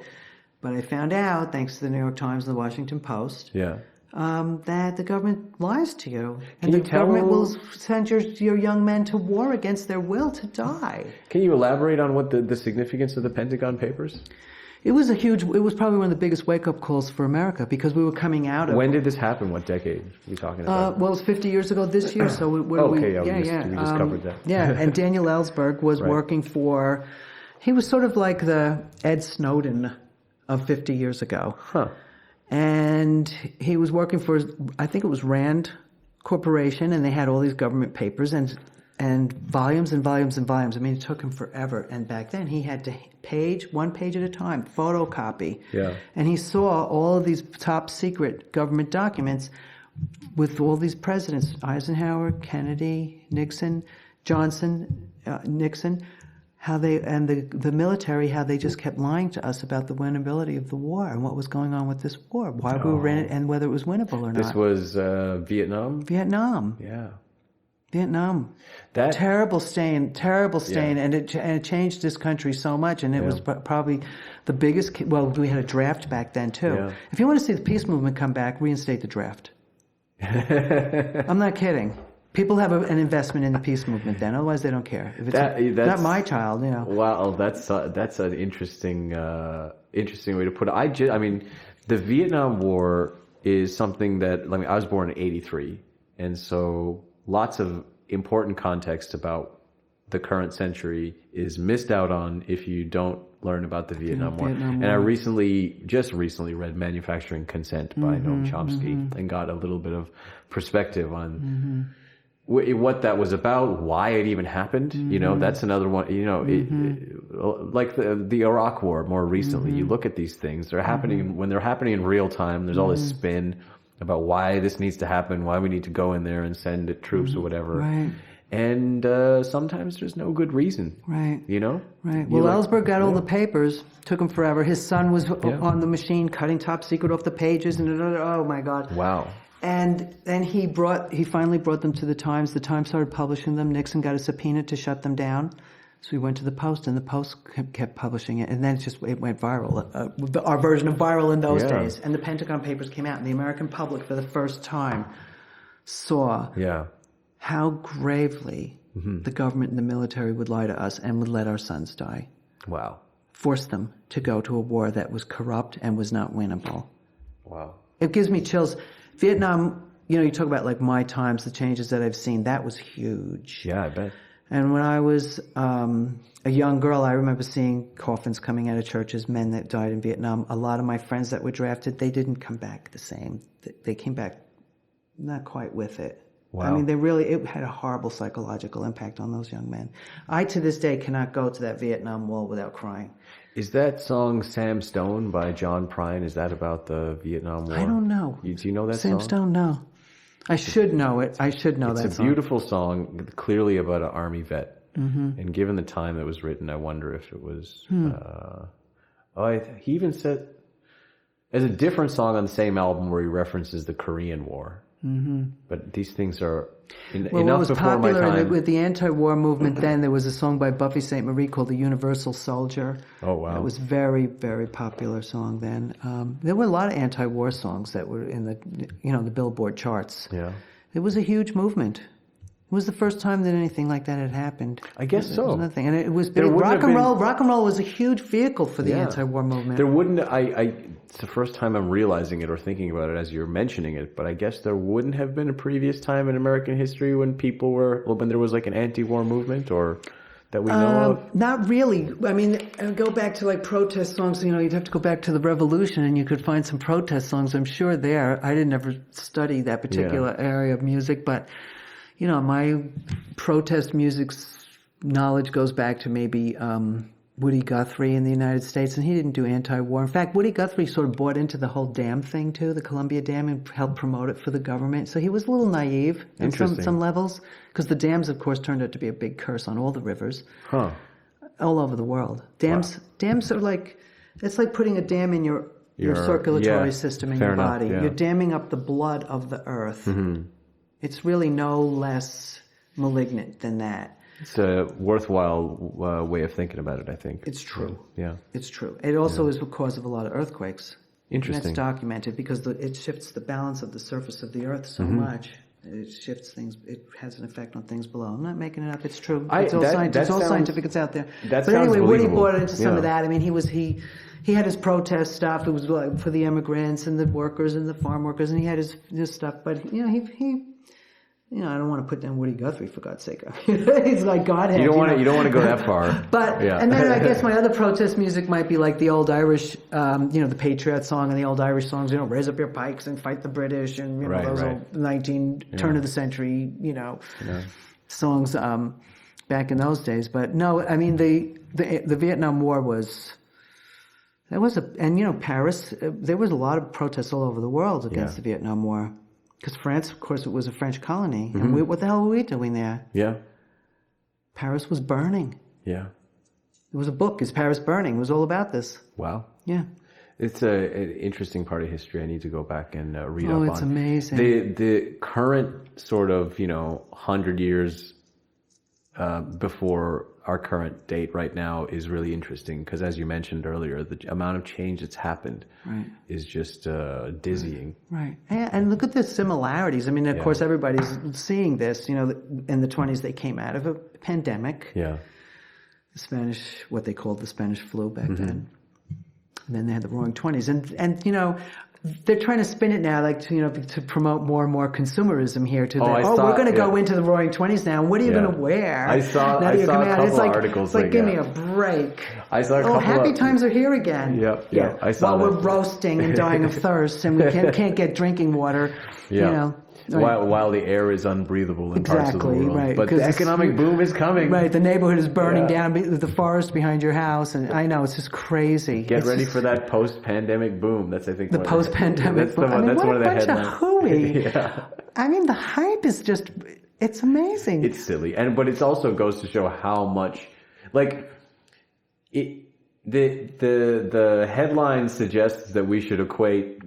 but I found out thanks to the New York Times and the Washington Post. Yeah. That the government lies to you, and the government will send your young men to war against their will to die. Can you elaborate on what the significance of the Pentagon Papers? It was probably one of the biggest wake-up calls for America because we were coming out of... When did this happen? What decade are we talking about? Well, it was 50 years ago this year, so we just covered that. Yeah, and Daniel Ellsberg was working for... He was sort of like the Ed Snowden of 50 years ago. Huh. And he was working for, I think it was Rand Corporation, and they had all these government papers and volumes and volumes and volumes. It took him forever. And back then he had to one page at a time, photocopy. Yeah. And he saw all of these top secret government documents with all these presidents, Eisenhower, Kennedy, Nixon, Johnson, Nixon, how they, and the military, how they just kept lying to us about the winnability of the war and what was going on with this war, why we were in it, and whether it was winnable or not. This was Vietnam? Vietnam. Yeah. Vietnam. Terrible stain, and it changed this country so much, and it was probably the biggest, we had a draft back then too. Yeah. If you want to see the peace movement come back, reinstate the draft. I'm not kidding. People have an investment in the peace movement then, otherwise they don't care. If it's not my child, Wow, that's an interesting way to put it. The Vietnam War is something that, I was born in '83, and so lots of important context about the current century is missed out on if you don't learn about the Vietnam War. And I just recently read Manufacturing Consent by Noam Chomsky and got a little bit of perspective on what that was about, why it even happened. That's another one. Like the Iraq War more recently. You look at these things; they're happening when they're happening in real time. There's all this spin about why this needs to happen, why we need to go in there and send troops or whatever. Right. And sometimes there's no good reason. Right. Right. Well, Ellsberg got all the papers. Took him forever. His son was on the machine cutting top secret off the pages, and oh my God. Wow. And then he finally brought them to the Times. The Times started publishing them. Nixon got a subpoena to shut them down. So we went to the Post, and the Post kept publishing it. And then it went viral, our version of viral in those days. And the Pentagon Papers came out, and the American public for the first time saw how gravely the government and the military would lie to us and would let our sons die. Wow. Force them to go to a war that was corrupt and was not winnable. Wow. It gives me chills. Vietnam you talk about like my times, the changes that I've seen. That was huge. Yeah, I bet. And when I was a young girl, I remember seeing coffins coming out of churches, men that died in Vietnam. A lot of my friends that were drafted, they didn't come back the same. They came back not quite with it. Wow. I mean, it had a horrible psychological impact on those young men. I, to this day, cannot go to that Vietnam Wall without crying. Is that song Sam Stone by John Prine, is that about the Vietnam War? I don't know. Do you know that Sam song? Stone, no. I should know it. I should know that song. It's a beautiful song, clearly about an Army vet. Mm-hmm. And given the time it was written, I wonder if it was... he even said... There's a different song on the same album where he references the Korean War. Mm-hmm. But these things are enough before my time. What was popular with the anti-war movement then, there was a song by Buffy St. Marie called The Universal Soldier. Oh, wow. It was very, very popular song then. There were a lot of anti-war songs that were in the Billboard charts. Yeah. It was a huge movement. It was the first time that anything like that had happened. I guess so. It was nothing. And it was big. Rock and roll was a huge vehicle for the anti-war movement. There wouldn't, it's the first time I'm realizing it or thinking about it as you're mentioning it, but I guess there wouldn't have been a previous time in American history when when there was like an anti-war movement or that we know of? Not really. I mean, go back to like protest songs, you'd have to go back to the Revolution and you could find some protest songs, I'm sure there. I didn't ever study that particular area of music, but my protest music knowledge goes back to maybe Woody Guthrie in the United States, and he didn't do anti-war. In fact, Woody Guthrie sort of bought into the whole dam thing too, the Columbia Dam, and helped promote it for the government. So he was a little naive at some levels, because the dams, of course, turned out to be a big curse on all the rivers, all over the world. Dams are like, it's like putting a dam in your circulatory system in your body. You're damming up the blood of the earth. Mm-hmm. It's really no less malignant than that. It's a worthwhile way of thinking about it, I think. It's true. Yeah. It's true. It also is the cause of a lot of earthquakes. Interesting. And that's documented because it shifts the balance of the surface of the earth so much. It shifts things. It has an effect on things below. I'm not making it up. It's true. It's all scientific. It's out there. But anyway, Woody bought into some of that. I mean, he had his protest stuff. It was like for the immigrants and the workers and the farm workers, and he had his stuff. But he I don't want to put down Woody Guthrie, for God's sake. He's like Godhead. You don't want to go that far. But and then I guess my other protest music might be like the old Irish, the Patriot song and the old Irish songs. Raise up your pikes and fight the British, and those old turn of the century, songs back in those days. But no, I mean the Vietnam War was. Paris. There was a lot of protests all over the world against the Vietnam War. Because France, of course, it was a French colony. Mm-hmm. And what the hell were we doing there? Yeah. Paris was burning. Yeah. There was a book, Is Paris Burning? It was all about this. Wow. Yeah. It's an interesting part of history. I need to go back and read up on. Oh, it's amazing. The current sort of, 100 years before our current date right now is really interesting because, as you mentioned earlier, the amount of change that's happened is just dizzying. Right. And look at the similarities. I mean, of course, everybody's seeing this. In the 20s, they came out of a pandemic. Yeah. What they called the Spanish flu back then. And then they had the Roaring '20s. And they're trying to spin it now, like to promote more and more consumerism here. We're going to go into the Roaring '20s now. What are you going to wear? I saw a couple articles. It's like, give me a break. I saw a couple. Happy times are here again. Yep. I saw. While we're roasting and dying of thirst, and we can't get drinking water. Yeah. While the air is unbreathable in parts of the world. Right. But the economic boom is coming. Right, the neighborhood is burning down, the forest behind your house, and I know, it's just crazy. Get ready for that post-pandemic boom. That's, I think, the post-pandemic boom. That's one of the headlines. What a bunch of hooey. I mean, the hype is just, it's amazing. It's silly. But it also goes to show how much, the headline suggests that we should equate,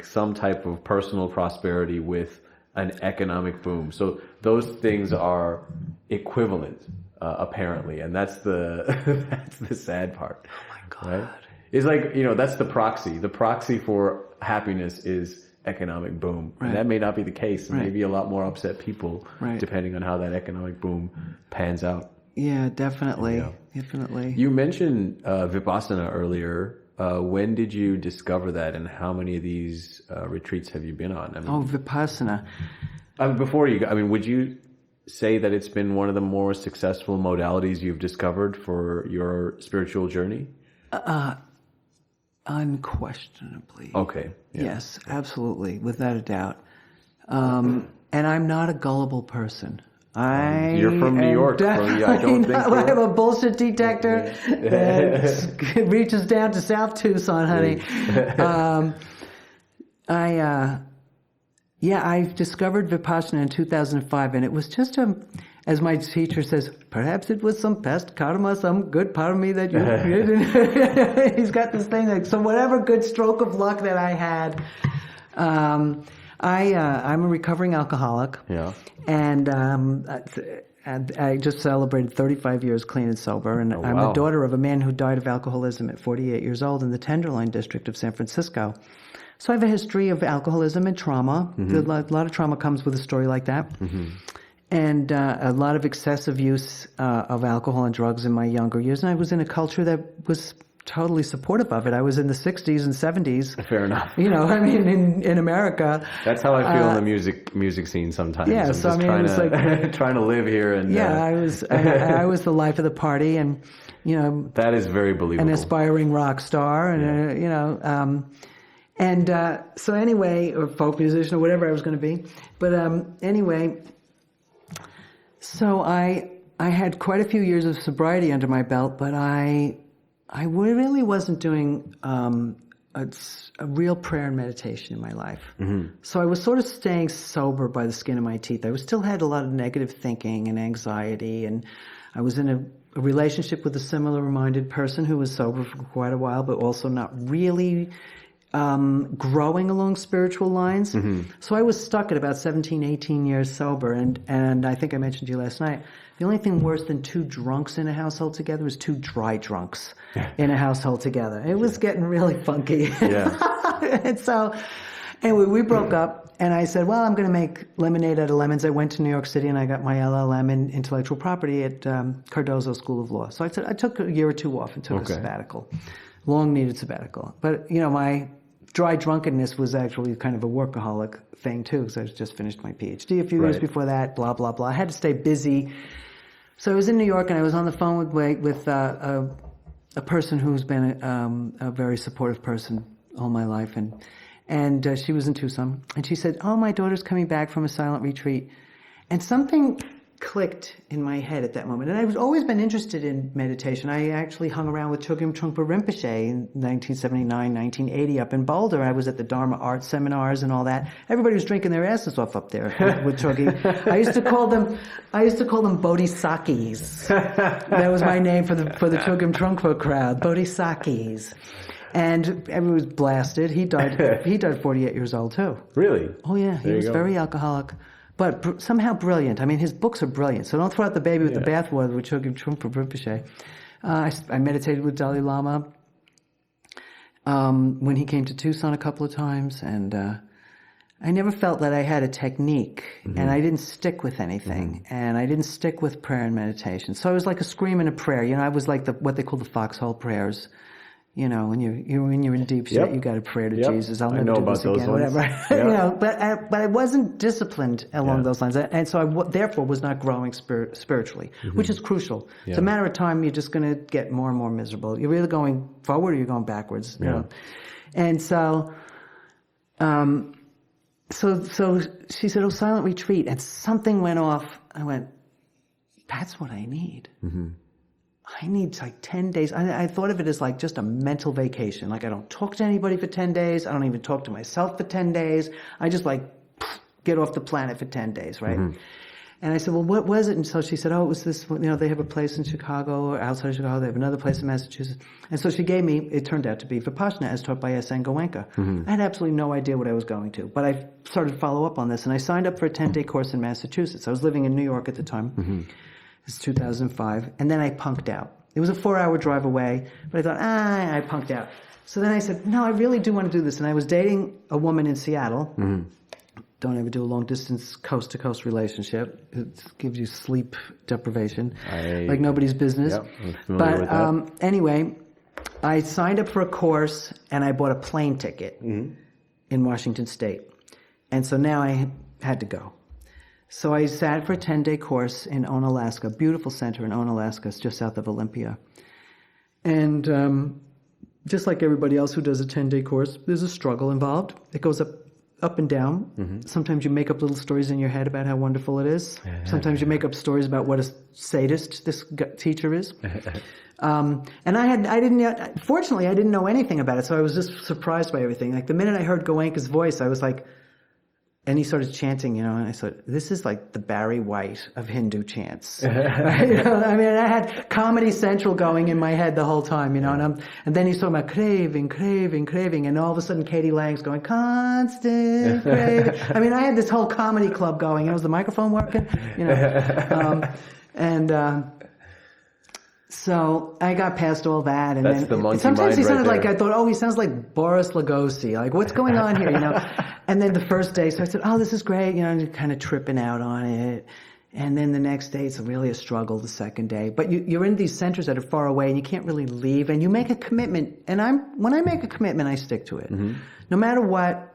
some type of personal prosperity with an economic boom. So those things are equivalent, apparently, and that's the sad part. Oh my God! Right? It's that's the proxy. The proxy for happiness is economic boom, and that may not be the case. There may be a lot more upset people, depending on how that economic boom pans out. Yeah, definitely, definitely. You mentioned Vipassana earlier. When did you discover that, and how many of these retreats have you been on? I mean, Vipassana. before you go, I mean, would you say that it's been one of the more successful modalities you've discovered for your spiritual journey? Unquestionably. Okay. Yeah. Yes, absolutely, without a doubt. And I'm not a gullible person. You're from New York, so I don't think I have a bullshit detector that reaches down to South Tucson, honey. I discovered Vipassana in 2005, and it was just as my teacher says, perhaps it was some past karma, some good part of me that you created. He's got this thing, like, so whatever good stroke of luck that I had. I'm a recovering alcoholic. Yeah. And I just celebrated 35 years clean and sober. And I'm the daughter of a man who died of alcoholism at 48 years old in the Tenderloin district of San Francisco. So I have a history of alcoholism and trauma. A lot of trauma comes with a story like that. And a lot of excessive use of alcohol and drugs in my younger years. And I was in a culture that was totally supportive of it. I was in the 60s and 70s. Fair enough. You know, I mean, in America. That's how I feel in the music scene sometimes. Yeah, I'm so just I mean, trying it's to, like, trying to live here. And yeah, I was the life of the party, and, you know. That is very believable. An aspiring rock star, and, you know. So anyway, or folk musician, or whatever I was going to be. But anyway, so I had quite a few years of sobriety under my belt, but I really wasn't doing a real prayer and meditation in my life. So I was sort of staying sober by the skin of my teeth. I still had a lot of negative thinking and anxiety, and I was in a relationship with a similar-minded person who was sober for quite a while, but also not really growing along spiritual lines. So I was stuck at about 17, 18 years sober, and I think I mentioned to you last night, the only thing worse than two drunks in a household together was two dry drunks in a household together. It was getting really funky. Yeah. And so, anyway, we broke up, and I said, well, I'm going to make lemonade out of lemons. I went to New York City, and I got my LLM in intellectual property at Cardozo School of Law. So I said, I took a year or two off and took a sabbatical, long-needed sabbatical. But, you know, my dry drunkenness was actually kind of a workaholic thing, too, because I just finished my PhD a few years before that, blah, blah, blah. I had to stay busy. So I was in New York, and I was on the phone with a person who's been a very supportive person all my life, and she was in Tucson, and she said, "Oh, my daughter's coming back from a silent retreat," and something clicked in my head at that moment. And I've always been interested in meditation. I actually hung around with Chogyam Trungpa Rinpoche in 1979, 1980 up in Boulder. I was at the Dharma art seminars and all that. Everybody was drinking their asses off up there with Chogi. I used to call them Bodhisakis. That was my name for the Chogyam Trungpa crowd, Bodhisakis. And everyone was blasted. He died 48 years old too. Really? Oh yeah, he was very alcoholic. But somehow brilliant. I mean, his books are brilliant. So don't throw out the baby with the bathwater with Chogyam Trungpa Rinpoche. I meditated with Dalai Lama when he came to Tucson a couple of times, and I never felt that I had a technique, and I didn't stick with anything, and I didn't stick with prayer and meditation. So I was like a scream and a prayer. You know, I was like what they call the foxhole prayers. You know, when you're in deep shit, you got to pray to Jesus. I'll never do this again, whatever. You know, but I wasn't disciplined along those lines, and so I therefore was not growing spiritually, which is crucial. It's a matter of time. You're just going to get more and more miserable. You're either going forward or you're going backwards. You know? And so, so she said, "Oh, silent retreat," and something went off. I went, "That's what I need." I need like 10 days. I thought of it as like just a mental vacation. Like I don't talk to anybody for 10 days. I don't even talk to myself for 10 days. I just like get off the planet for 10 days, right? And I said, well, what was it? And so she said, oh, it was this, you know, they have a place in Chicago or outside of Chicago. They have another place in Massachusetts. And so she gave me, it turned out to be Vipassana as taught by S.N. Goenka. I had absolutely no idea what I was going to. But I started to follow up on this, and I signed up for a 10-day course in Massachusetts. I was living in New York at the time. It's 2005. And then I punked out. It was a 4-hour drive away, but I thought, I punked out. So then I said, no, I really do want to do this. And I was dating a woman in Seattle. Don't ever do a long-distance, coast-to-coast relationship. It gives you sleep deprivation, like nobody's business. I'm familiar with that. Anyway, I signed up for a course and I bought a plane ticket in Washington State. And so now I had to go. So I sat for a 10-day course in Onalaska, beautiful center in Onalaska, it's just south of Olympia. And just like everybody else who does a 10-day course, there's a struggle involved. It goes up and down. Sometimes you make up little stories in your head about how wonderful it is. Sometimes you make up stories about what a sadist this teacher is. And fortunately, I didn't know anything about it, so I was just surprised by everything. Like the minute I heard Goenka's voice, I was like, and he started chanting, and I thought, this is like the Barry White of Hindu chants. Right? I mean, I had Comedy Central going in my head the whole time, and then he's talking about craving, craving, craving, and all of a sudden Katie Lang's going, constant craving. I mean, I had this whole comedy club going, and was the microphone working? So I got past all that, and That's the monkey sometimes he mind sounded right like, I thought, he sounds like Boris Lugosi. Like, what's going on here, And then the first day, so I said, this is great, and kind of tripping out on it. And then the next day, it's really a struggle the second day. But you're in these centers that are far away, and you can't really leave, and you make a commitment. And when I make a commitment, I stick to it. No matter what.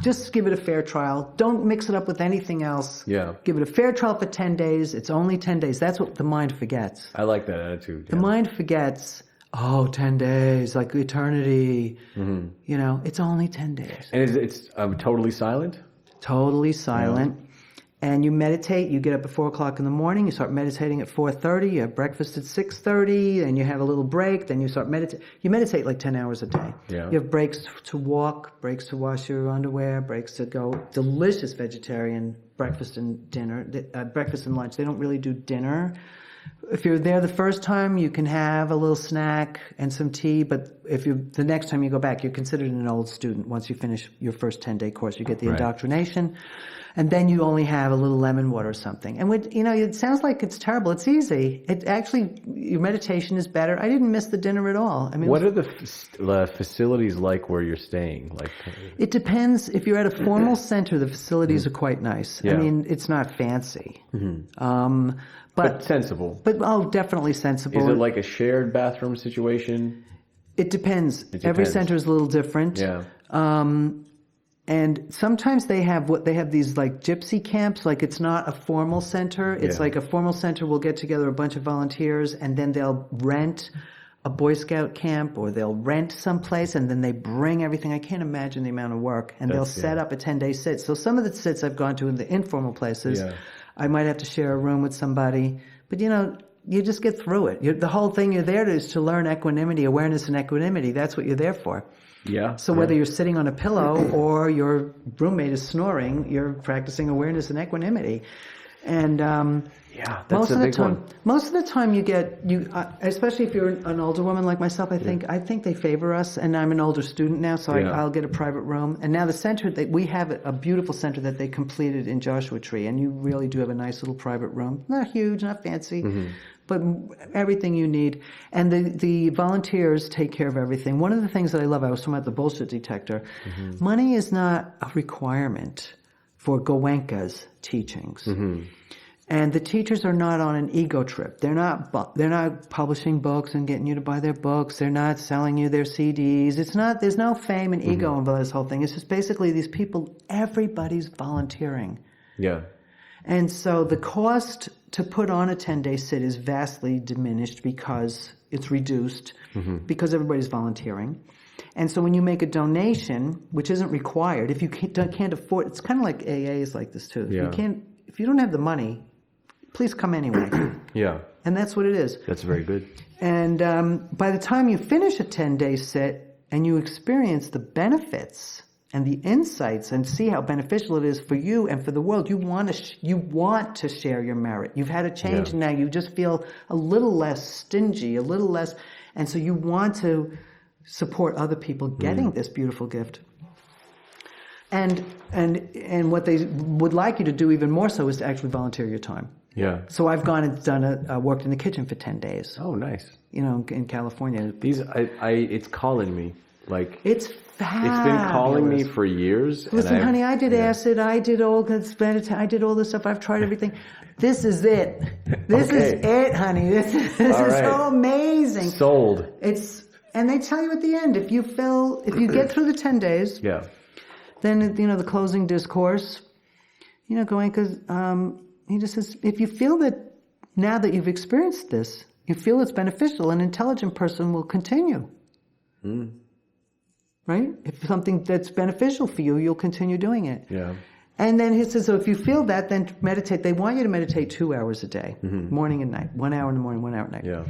Just give it a fair trial. Don't mix it up with anything else. Yeah. Give it a fair trial for 10 days. It's only 10 days. That's what the mind forgets. I like that attitude. The mind forgets, 10 days, like eternity. It's only 10 days. And it's totally silent? Totally silent. Yeah. And you meditate. You get up at 4 o'clock in the morning. You start meditating at 4:30. You have breakfast at 6:30. And you have a little break. Then you start meditate. You meditate like 10 hours a day. Yeah. You have breaks to walk, breaks to wash your underwear, breaks to go. Delicious vegetarian breakfast and dinner, breakfast and lunch. They don't really do dinner. If you're there the first time, you can have a little snack and some tea. But the next time you go back, you're considered an old student. Once you finish your first 10-day course, you get the indoctrination. And then you only have a little lemon water or something. And it sounds like it's terrible. It's easy. It actually, your meditation is better. I didn't miss the dinner at all. I mean, what are the facilities like where you're staying? It depends. If you're at a formal center, the facilities are quite nice. Yeah. I mean, it's not fancy. But sensible. But definitely sensible. Is it like a shared bathroom situation? It depends. Every center is a little different. Yeah. And sometimes they have these like gypsy camps, like it's not a formal center. It's like a formal center will get together a bunch of volunteers and then they'll rent a Boy Scout camp or they'll rent someplace and then they bring everything. I can't imagine the amount of work. And they'll set up a 10-day sit. So some of the sits I've gone to in the informal places, I might have to share a room with somebody. But you just get through it. The whole thing you're there is to learn equanimity, awareness and equanimity. That's what you're there for. Yeah. So whether you're sitting on a pillow or your roommate is snoring, you're practicing awareness and equanimity. And that's a big one. Most of the time you get especially if you're an older woman like myself, I think they favor us. And I'm an older student now, so I'll get a private room. And now the center we have a beautiful center that they completed in Joshua Tree, and you really do have a nice little private room. Not huge, not fancy. But everything you need. And the volunteers take care of everything. One of the things that I love, I was talking about the bullshit detector. Money is not a requirement for Goenka's teachings. And the teachers are not on an ego trip. They're not publishing books and getting you to buy their books. They're not selling you their CDs. There's no fame and ego involved in this whole thing. It's just basically these people, everybody's volunteering. Yeah. And so the cost to put on a 10-day sit is vastly diminished because it's reduced, because everybody's volunteering. And so when you make a donation, which isn't required, if you can't afford, it's kind of like AA is like this too. Yeah. If you don't have the money, please come anyway. Yeah. And that's what it is. That's very good. And by the time you finish a 10-day sit and you experience the benefits and the insights and see how beneficial it is for you and for the world, you want to share your merit. You've had a change and now you just feel a little less stingy, a little less, and so you want to support other people getting this beautiful gift. And what they would like you to do even more so is to actually volunteer your time. Yeah. So I've gone and worked in the kitchen for 10 days. Oh, nice. In California. It's calling me. It's fabulous. It's been calling me for years. Listen, honey, I did acid. I did all this meditation. I did all this stuff. I've tried everything. This is it. This is it, honey. This is so amazing. Sold. And they tell you at the end, if you get through the 10 days, Yeah. then, the closing discourse, Goenka, he just says, if you feel that now that you've experienced this, you feel it's beneficial, an intelligent person will continue. Right? If something that's beneficial for you, you'll continue doing it. Yeah. And then he says, so if you feel that, then meditate. They want you to meditate 2 hours a day, morning and night, 1 hour in the morning, 1 hour at night. Yeah.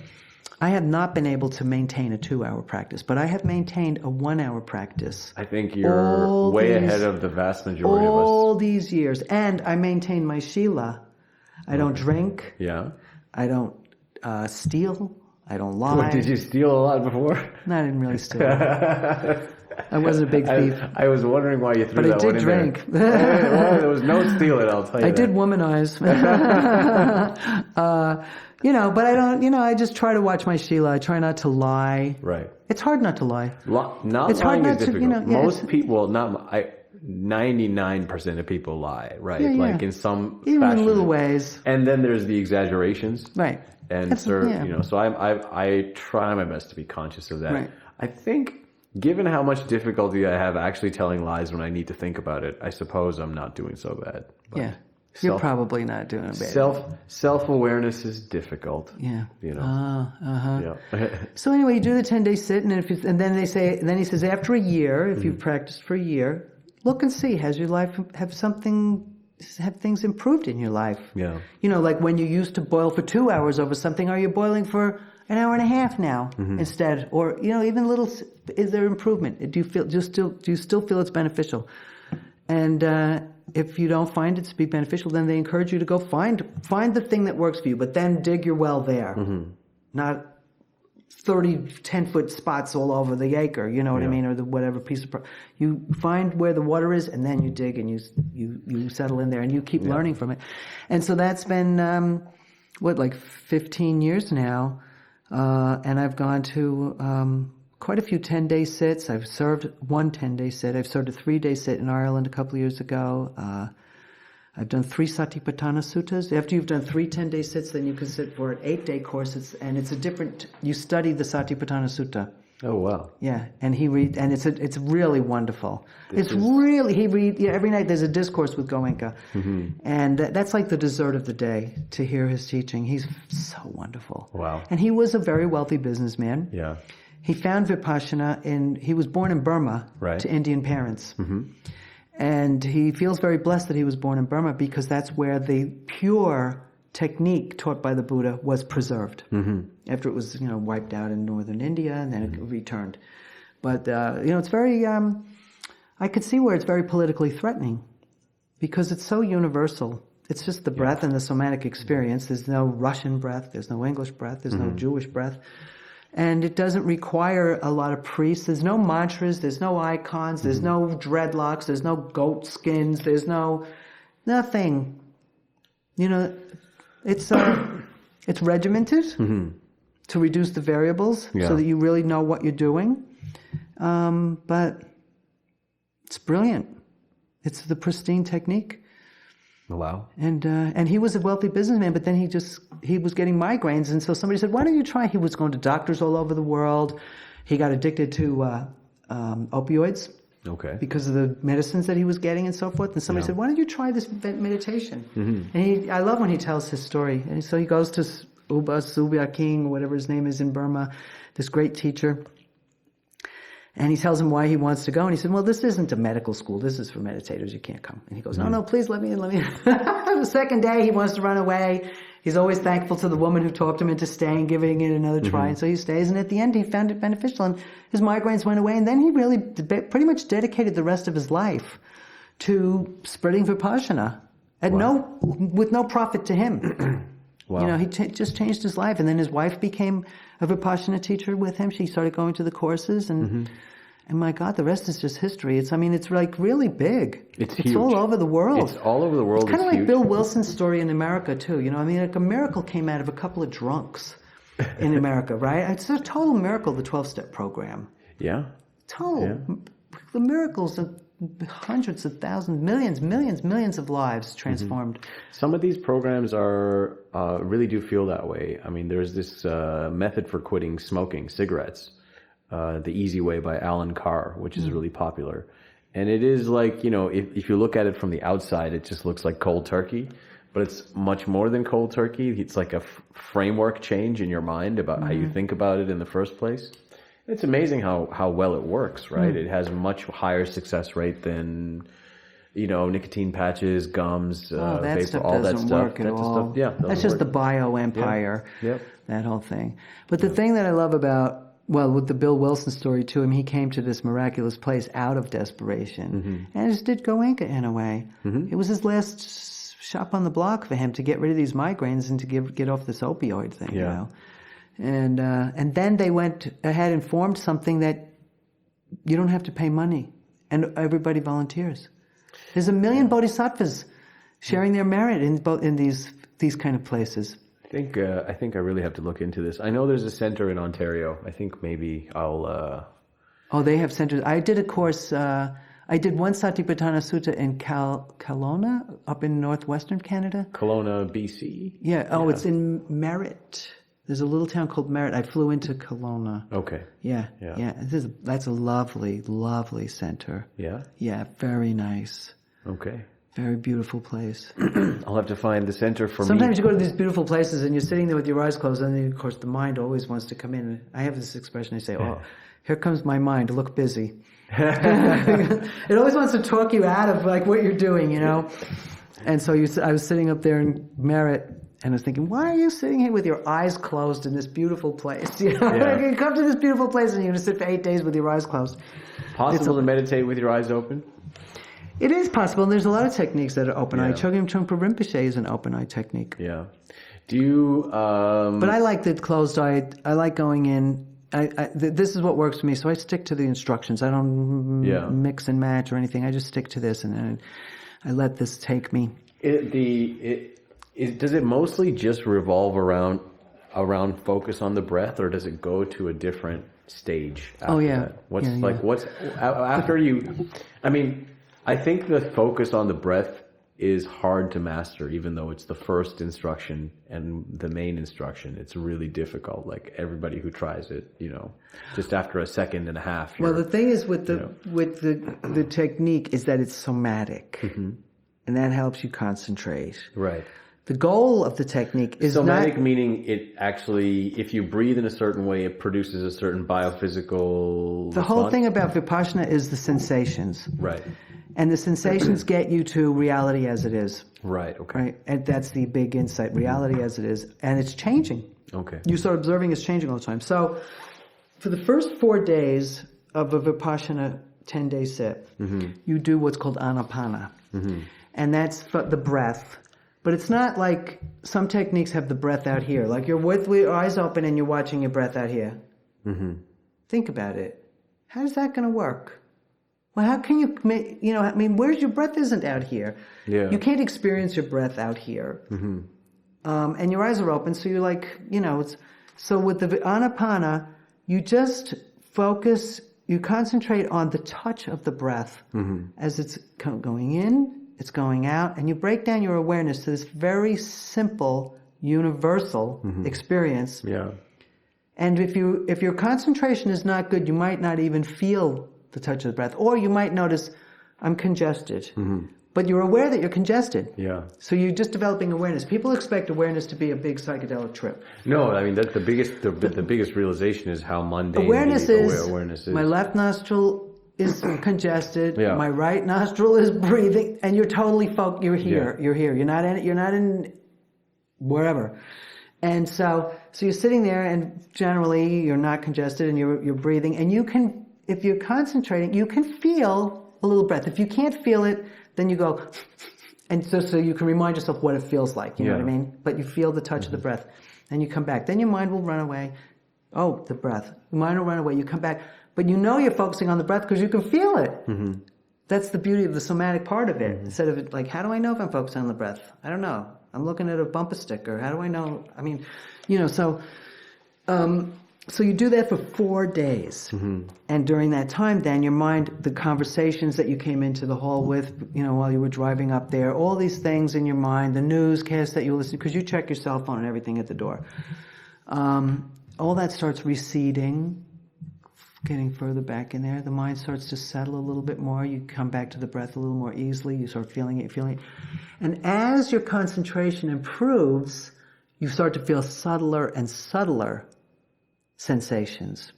I have not been able to maintain a 2-hour practice, but I have maintained a 1-hour practice. I think you're way ahead of the vast majority of us. All these years. And I maintain my Shila. I don't drink. Yeah. I don't steal. I don't lie. What, did you steal a lot before? No, I didn't really steal. I wasn't a big thief. I was wondering why you threw that one in there. But I did drink. Well, there was no stealing, I'll tell you I that. did womanize. But I don't, I just try to watch my Shila. I try not to lie. Right. It's hard not to lie. Not It's lying hard is not to, difficult. Most people, 99% of people lie, right? Yeah, like in some Even fashion. in little ways. And then there's the exaggerations. Right. And so I try my best to be conscious of that. Right. I think, given how much difficulty I have actually telling lies when I need to think about it, I suppose I'm not doing so bad. But Yeah. You're probably not doing it bad. Self-awareness is difficult. Yeah. Yeah. So anyway, you do the 10-day sit, and then he says, after a year, if you've practiced for a year, look and see, has your life, have things improved in your life? Yeah. Like when you used to boil for 2 hours over something, are you boiling for an hour and a half now instead? Or, even is there improvement? Do you still feel it's beneficial? And, if you don't find it to be beneficial, then they encourage you to go find the thing that works for you, but then dig your well there. Not 30 10-foot spots all over the acre, you know what I mean, or the whatever piece of you find where the water is, and then you dig and you settle in there and you keep learning from it. And so that's been 15 years now, and I've gone to quite a few 10-day sits. I've served one 10-day sit. I've served a 3-day sit in Ireland a couple of years ago. I've done 3 Satipatthana suttas. After you've done 3 10-day sits, then you can sit for an 8-day course. You study the Satipatthana Sutta. Oh, wow. Yeah, and it's really wonderful. Every night there's a discourse with Goenka. And that's like the dessert of the day, to hear his teaching. He's so wonderful. Wow. And he was a very wealthy businessman. Yeah. He found Vipassana he was born in Burma to Indian parents. And he feels very blessed that he was born in Burma because that's where the pure technique taught by the Buddha was preserved. After it was, wiped out in northern India and then it returned. But, it's very, I could see where it's very politically threatening because it's so universal. It's just the breath and the somatic experience. There's no Russian breath. There's no English breath. There's no Jewish breath. And it doesn't require a lot of priests. There's no mantras. There's no icons. There's no dreadlocks. There's no goat skins. There's nothing. It's regimented to reduce the variables so that you really know what you're doing. But it's brilliant. It's the pristine technique. Wow. And he was a wealthy businessman, but then he was getting migraines, and so somebody said, "Why don't you try?" He was going to doctors all over the world. He got addicted to opioids. Okay. Because of the medicines that he was getting and so forth. And somebody said, "Why don't you try this meditation?" And I love when he tells his story. And so he goes to Subya King, or whatever his name is in Burma, this great teacher. And he tells him why he wants to go. And he said, "Well, this isn't a medical school. This is for meditators. You can't come." And he goes, No, please let me in, let me in. The second day, he wants to run away. He's always thankful to the woman who talked him into staying, giving it another try. And so he stays. And at the end, he found it beneficial. And his migraines went away. And then he really pretty much dedicated the rest of his life to spreading Vipassana with no profit to him. Wow. He just changed his life. And then his wife became a Vipassana teacher with him. She started going to the courses, and my God, the rest is just history. It's like really big. It's huge. All over the world. It's all over the world. It's kind of like Bill Wilson's story in America too. Like a miracle came out of a couple of drunks in America, right? It's a total miracle, the 12-step program. Yeah. Total. Yeah. The miracles of hundreds of thousands, millions of lives transformed. Some of these programs are really do feel that way. I mean, there's this method for quitting smoking cigarettes. The Easy Way by Alan Carr, which is really popular. And it is like, if you look at it from the outside, it just looks like cold turkey, but it's much more than cold turkey. It's like a framework change in your mind about how you think about it in the first place. It's amazing how well it works, right? It has a much higher success rate than, nicotine patches, gums, that vapor, stuff all that doesn't stuff. work at all. That's just the bio empire, that whole thing. But the thing that I love about, with the Bill Wilson story too, he came to this miraculous place out of desperation, and it just did Goenka in a way. It was his last shop on the block for him to get rid of these migraines and to get off this opioid thing, And then they went ahead and formed something that you don't have to pay money, and everybody volunteers. There's 1 million bodhisattvas sharing their merit in these kind of places. I think I really have to look into this. I know there's a center in Ontario. I think maybe I'll... Oh, they have centers. I did a course... I did one Satipatthana Sutta in Kelowna, up in northwestern Canada. Kelowna, BC? Yeah. Oh, it's in Merritt. There's a little town called Merritt. I flew into Kelowna. Okay. Yeah. That's a lovely, lovely center. Yeah? Yeah, very nice. Okay. Very beautiful place. I'll have to find the center for Sometimes you go to these beautiful places and you're sitting there with your eyes closed, and then, of course, the mind always wants to come in. I have this expression, I say, here comes my mind, look busy. It always wants to talk you out of what you're doing, And so I was sitting up there in Merritt, and I was thinking, why are you sitting here with your eyes closed in this beautiful place? You come to this beautiful place and you're going to sit for 8 days with your eyes closed. Possible to meditate with your eyes open? It is possible, and there's a lot of techniques that are open-eye. Chogyam Trungpa Rinpoche is an open-eye technique. Yeah. Do you... But I like the closed eye. I like going in. This is what works for me, so I stick to the instructions. I don't mix and match or anything. I just stick to this, and I let this take me. Does it mostly just revolve around focus on the breath, or does it go to a different stage after that? What's after you... I think the focus on the breath is hard to master, even though it's the first instruction and the main instruction. It's really difficult. Like everybody who tries it, just after a second and a half. Well, the thing is with the technique is that it's somatic, and that helps you concentrate. Right. The goal of the technique is somatic, meaning it actually, if you breathe in a certain way, it produces a certain biophysical. The whole thing about Vipassana is the sensations. Right. And the sensations get you to reality as it is. Right, okay. Right? And that's the big insight, reality as it is. And it's changing. Okay. You start observing it's changing all the time. So for the first 4 days of a Vipassana 10-day sit, you do what's called Anapana. And that's the breath. But it's not like some techniques have the breath out here. Like you're with your eyes open and you're watching your breath out here. Think about it. How's that going to work? Well, how can you, where's your breath isn't out here. Yeah. You can't experience your breath out here. And your eyes are open, so you're like, so with the Anapana, you just focus, you concentrate on the touch of the breath as it's going in, it's going out, and you break down your awareness to this very simple, universal experience. Yeah. And if your concentration is not good, you might not even feel the touch of the breath. Or you might notice, I'm congested. But you're aware that you're congested. Yeah. So you're just developing awareness. People expect awareness to be a big psychedelic trip. No, that's the biggest realization is how mundane awareness is. My left nostril is congested. Yeah. My right nostril is breathing, and you're totally focused. You're here. Yeah. You're here. You're not in wherever. And so you're sitting there, and generally you're not congested, and you're breathing, and you can. If you're concentrating, you can feel a little breath. If you can't feel it, then you go, and so you can remind yourself what it feels like. You know what I mean? But you feel the touch of the breath. Then you come back. Then your mind will run away. Oh, the breath. Your mind will run away. You come back. But you're focusing on the breath because you can feel it. That's the beauty of the somatic part of it. Instead of it, like, how do I know if I'm focusing on the breath? I don't know. I'm looking at a bumper sticker. How do I know? I mean, So you do that for 4 days. And during that time, then your mind, the conversations that you came into the hall with, while you were driving up there, all these things in your mind, the newscast that you listen to, because you check your cell phone and everything at the door. All that starts receding, getting further back in there. The mind starts to settle a little bit more. You come back to the breath a little more easily. You start feeling it. And as your concentration improves, you start to feel subtler and subtler sensations.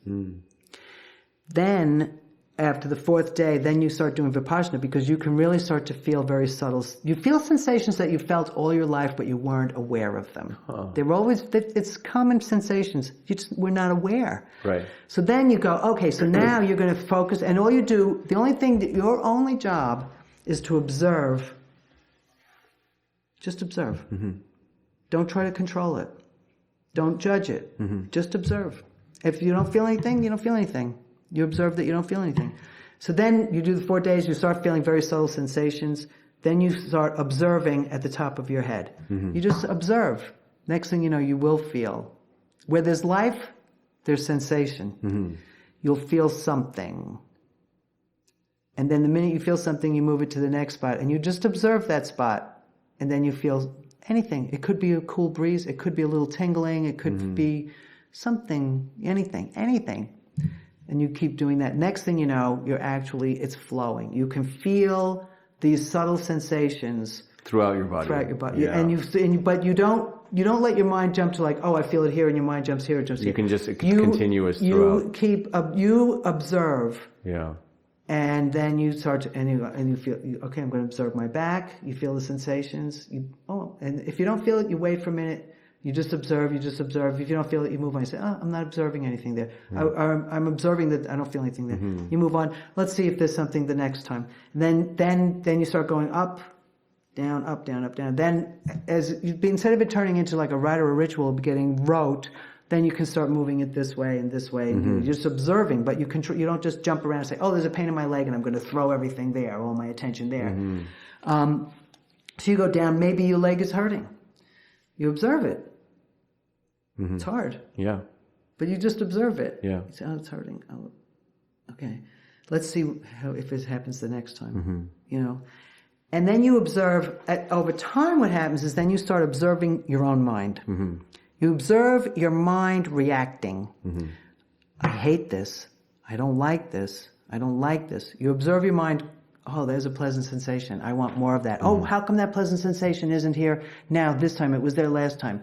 Then, after the fourth day, then you start doing Vipassana, because you can really start to feel very subtle. You feel sensations that you felt all your life, but you weren't aware of them. They were always, it's common sensations. You just were not aware. Right. So then you go, okay, so now you're going to focus, and all you do, the only thing, your only job is to observe. Just observe. Don't try to control it. Don't judge it. Just observe. If you don't feel anything, you don't feel anything. You observe that you don't feel anything. So then you do the 4 days, you start feeling very subtle sensations. Then you start observing at the top of your head. You just observe. Next thing you know, you will feel. Where there's life, there's sensation. You'll feel something. And then the minute you feel something, you move it to the next spot. And you just observe that spot. And then you feel anything. It could be a cool breeze. It could be a little tingling. It could be something, anything. And you keep doing that. Next thing you know, it's flowing. You can feel these subtle sensations throughout your body. Yeah. But you don't let your mind jump to like, oh, I feel it here, and your mind jumps here, it jumps here. You can just continuous throughout. You observe. Yeah. And then you start to, and you feel, okay, I'm going to observe my back. You feel the sensations. And if you don't feel it, you wait for a minute. You just observe. If you don't feel it, you move on. You say, oh, I'm not observing anything there. I'm observing that I don't feel anything there. You move on. Let's see if there's something the next time. And then you start going up, down, up, down, up, down. Then instead of it turning into like a rite or a ritual, getting rote, then you can start moving it this way and this way. And you're just observing, but you don't just jump around and say, oh, there's a pain in my leg and I'm going to throw everything there, all my attention there. So you go down, maybe your leg is hurting. You observe it. It's hard. Yeah. But you just observe it. Yeah. You say, oh, it's hurting. Oh, okay. Let's see if this happens the next time. And then you observe, over time what happens is then you start observing your own mind. You observe your mind reacting. I hate this. I don't like this. I don't like this. You observe your mind. Oh, there's a pleasant sensation. I want more of that. Oh, how come that pleasant sensation isn't here now this time? It was there last time.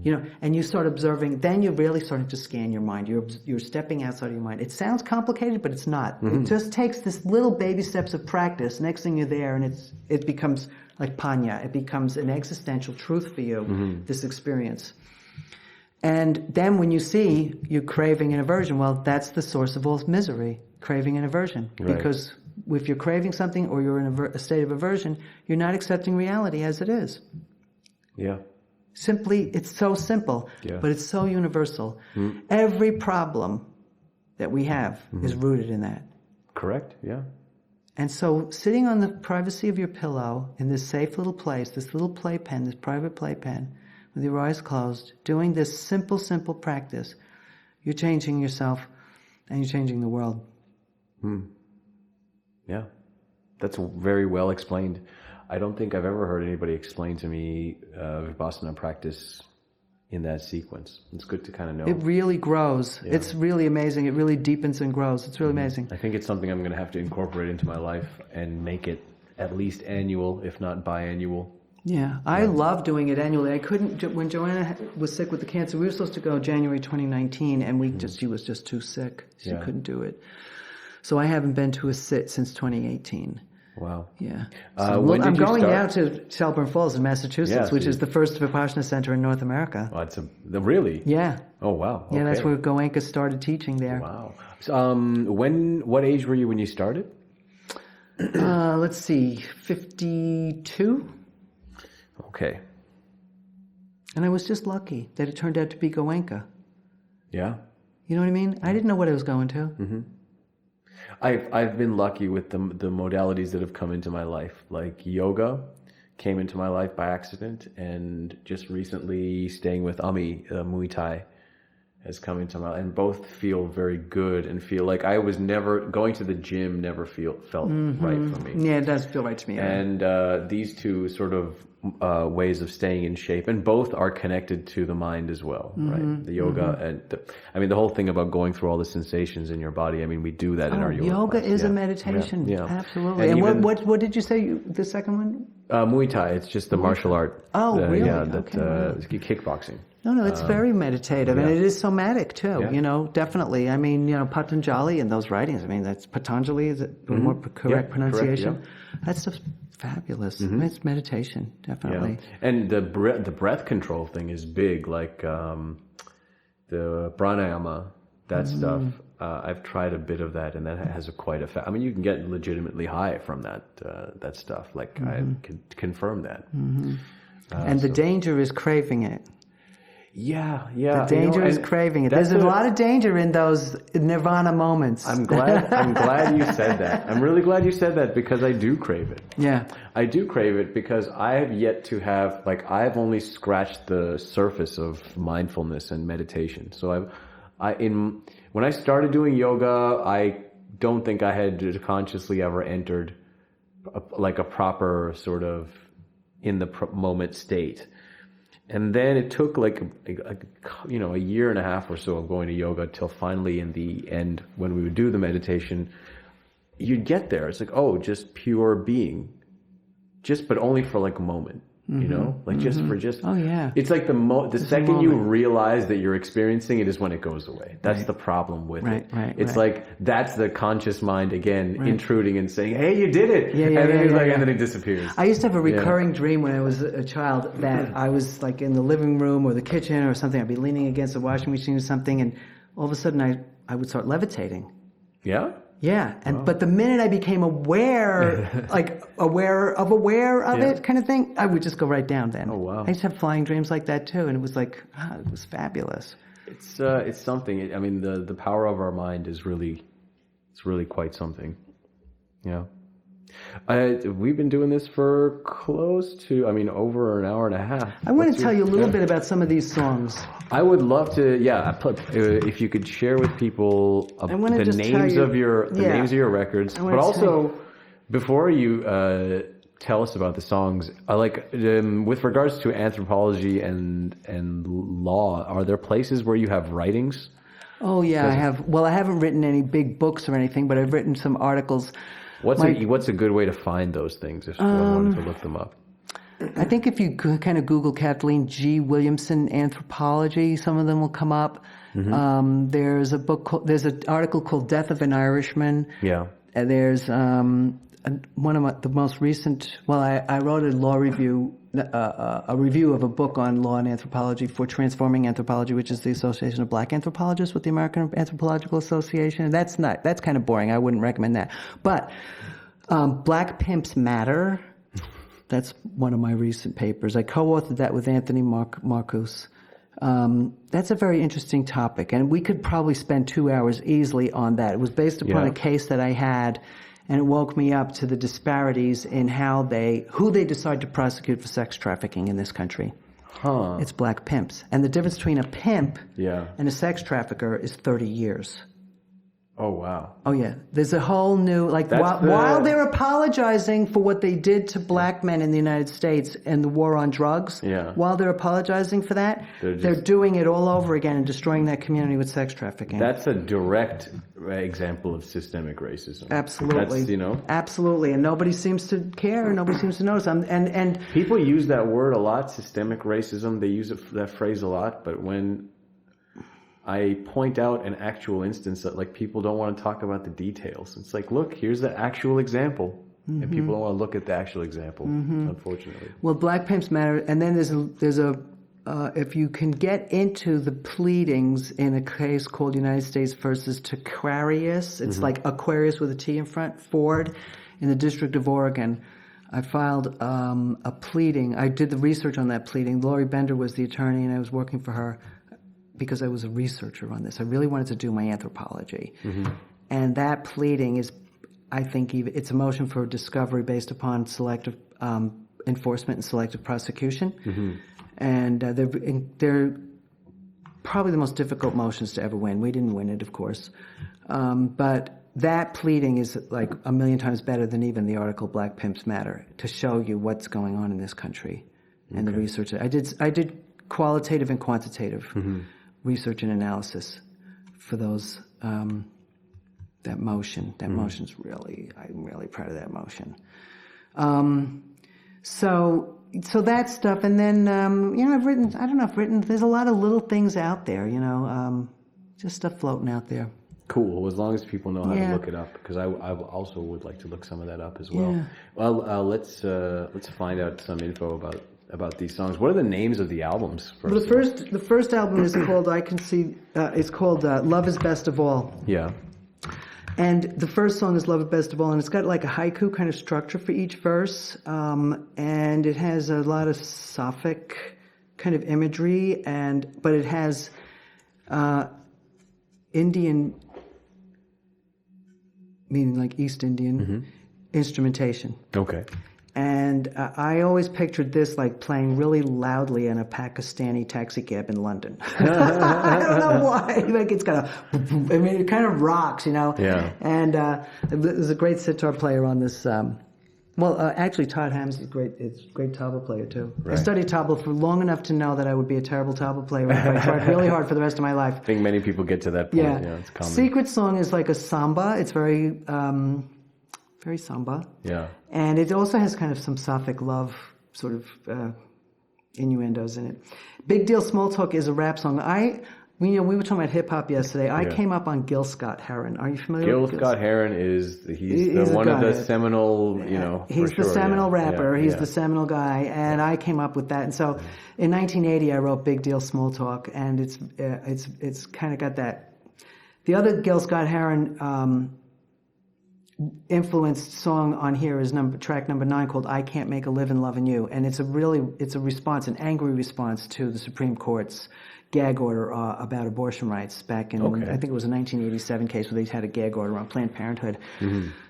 And you start observing. Then you're really starting to scan your mind. You're stepping outside of your mind. It sounds complicated, but it's not. It just takes this little baby steps of practice. Next thing you're there, and it becomes like panya. It becomes an existential truth for you, this experience. And then when you see you're craving and aversion, well, that's the source of all misery, craving and aversion. Right. Because if you're craving something or you're in a state of aversion, you're not accepting reality as it is. Yeah. Simply, it's so simple, but it's so universal. Every problem that we have is rooted in that. Correct, yeah. And so sitting on the privacy of your pillow in this safe little place, this little playpen, this private playpen, with your eyes closed, doing this simple practice, you're changing yourself and you're changing the world. Yeah, that's very well explained. I don't think I've ever heard anybody explain to me Vipassana practice in that sequence. It's good to kind of know. It really grows. Yeah. It's really amazing. It really deepens and grows. It's really amazing. I think it's something I'm going to have to incorporate into my life and make it at least annual, if not biannual. Yeah, I love doing it annually. I couldn't, when Joanna was sick with the cancer, we were supposed to go January 2019, and she was just too sick. She couldn't do it. So I haven't been to a sit since 2018. Wow. Yeah. So I'm going now to Shelburne Falls in Massachusetts, which is the first Vipassana center in North America. Oh, really? Yeah. Oh, wow. Okay. Yeah, that's where Goenka started teaching there. Wow. So, what age were you when you started? Let's see, 52. Okay. And I was just lucky that it turned out to be Goenka. Yeah. You know what I mean? I didn't know what I was going to. Mm-hmm. I've been lucky with the modalities that have come into my life. Like yoga came into my life by accident, and just recently staying with Ami, Muay Thai, has come into my life, and both feel very good and feel like I was never going to the gym. Never felt right for me. Yeah, it does feel right to me. And these two sort of ways of staying in shape, and both are connected to the mind as well, right? The yoga and the whole thing about going through all the sensations in your body. I mean, we do that in our yoga. Yoga class. is Yeah. a meditation, Yeah. absolutely. And And even, what did you say? The second one? Muay Thai. It's just the martial art. Oh, really? Yeah, Okay, wow. kickboxing. No, it's very meditative, and yeah. it is somatic too. Yeah. Definitely. I mean, Patanjali and those writings. I mean, that's Patanjali. Is it more correct pronunciation? Correct, That stuff's fabulous. I mean, it's meditation, definitely. Yeah. And the breath control thing is big, like the pranayama, that stuff. I've tried a bit of that, and that has quite effect. I mean, you can get legitimately high from that stuff. Like I can confirm that. And the danger is craving it. Yeah. The danger is craving it. There's a lot of danger in those nirvana moments. I'm glad you said that. I'm really glad you said that, because I do crave it. Yeah. I do crave it because I have yet to have, I've only scratched the surface of mindfulness and meditation. So when I started doing yoga, I don't think I had consciously ever entered a proper sort of in the moment state. And then it took a year and a half or so of going to yoga till finally in the end, when we would do the meditation, you'd get there. It's like, oh, just pure being, but only for a moment, Oh, yeah. It's like the second you realize that you're experiencing it is when it goes away. That's the problem with it. Right. It's like, that's the conscious mind again intruding and saying, hey, you did it. Yeah, and then it disappears. I used to have a recurring dream when I was a child that I was in the living room or the kitchen or something. I'd be leaning against the washing machine or something, and all of a sudden I would start levitating. Yeah? Yeah, but the minute I became aware, aware of it kind of thing, I would just go right down then. Oh, wow. I used to have flying dreams like that too, and it was it was fabulous. It's something. I mean, the power of our mind is really quite something. Yeah. We've been doing this for close to, over an hour and a half. I want to tell you a little bit about some of these songs. I would love to, if you could share with people the names of your records, but also before you tell us about the songs, with regards to anthropology and law, are there places where you have writings? Oh yeah, I have. Well, I haven't written any big books or anything, but I've written some articles. What's a good way to find those things if someone wanted to look them up? I think if you kind of Google Kathleen G. Williamson anthropology, some of them will come up. There's there's an article called "Death of an Irishman." Yeah. There's one of the most recent. Well, I wrote a law review, a review of a book on law and anthropology for Transforming Anthropology, which is the Association of Black Anthropologists with the American Anthropological Association. That's kind of boring. I wouldn't recommend that. But Black Pimps Matter. That's one of my recent papers. I co-authored that with Anthony Marcus. That's a very interesting topic, and we could probably spend 2 hours easily on that. It was based upon a case that I had, and it woke me up to the disparities in who they decide to prosecute for sex trafficking in this country. Huh. It's black pimps. And the difference between a pimp and a sex trafficker is 30 years. Oh, wow. Oh, yeah. There's a whole new, while they're apologizing for what they did to black men in the United States and the war on drugs, while they're apologizing for that, they're doing it all over again and destroying that community with sex trafficking. That's a direct example of systemic racism. Absolutely. That's, Absolutely. And nobody seems to care. Nobody seems to notice. And people use that word a lot, systemic racism. They use that phrase a lot, but when I point out an actual instance that people don't want to talk about the details. It's like, look, here's the actual example. And people don't want to look at the actual example, unfortunately. Well, Black Pimps Matter. And then there's a if you can get into the pleadings in a case called United States versus Tacarius, it's like Aquarius with a T in front, Ford, in the District of Oregon. I filed a pleading. I did the research on that pleading. Lori Bender was the attorney, and I was working for her because I was a researcher on this. I really wanted to do my anthropology. And that pleading is, I think, it's a motion for discovery based upon selective enforcement and selective prosecution. And they're probably the most difficult motions to ever win. We didn't win it, of course. But that pleading is like a million times better than even the article Black Pimps Matter, to show you what's going on in this country. and the research. I did qualitative and quantitative research and analysis for those. That motion. That motion's I'm really proud of that motion. So that stuff, and then I've written. There's a lot of little things out there, just stuff floating out there. Cool. As long as people know how to look it up, because I also would like to look some of that up as well. Yeah. Well, let's find out some info about these songs. What are the names of the albums? The first album is called it's called Love Is Best of All. Yeah. And the first song is Love Is Best of All, and it's got like a haiku kind of structure for each verse, and it has a lot of Sapphic kind of imagery, but it has Indian, meaning like East Indian, instrumentation. Okay. And I always pictured this like playing really loudly in a Pakistani taxi cab in London. I don't know why. Like it's got it kind of rocks, Yeah. And there's a great sitar player on this. Actually, Todd Hams is great. It's a great tabla player too. Right. I studied tabla for long enough to know that I would be a terrible tabla player if I tried really hard for the rest of my life. I think many people get to that point. Yeah. It's common. Secret Song is like a samba. It's very samba. Yeah. And it also has kind of some Sapphic love sort of innuendos in it. Big Deal Small Talk is a rap song. We were talking about hip hop yesterday. I came up on Gil Scott-Heron. Are you familiar with Gil Scott-Heron? He's one of the seminal, He's the seminal rapper. He's the seminal guy, and I came up with that. And so, in 1980, I wrote Big Deal Small Talk, and it's kind of got that. The other Gil Scott-Heron influenced song on here is track number 9 called "I Can't Make a Living Loving You," and it's a response, an angry response to the Supreme Court's gag order about abortion rights back in, I think it was a 1987 case where they had a gag order on Planned Parenthood.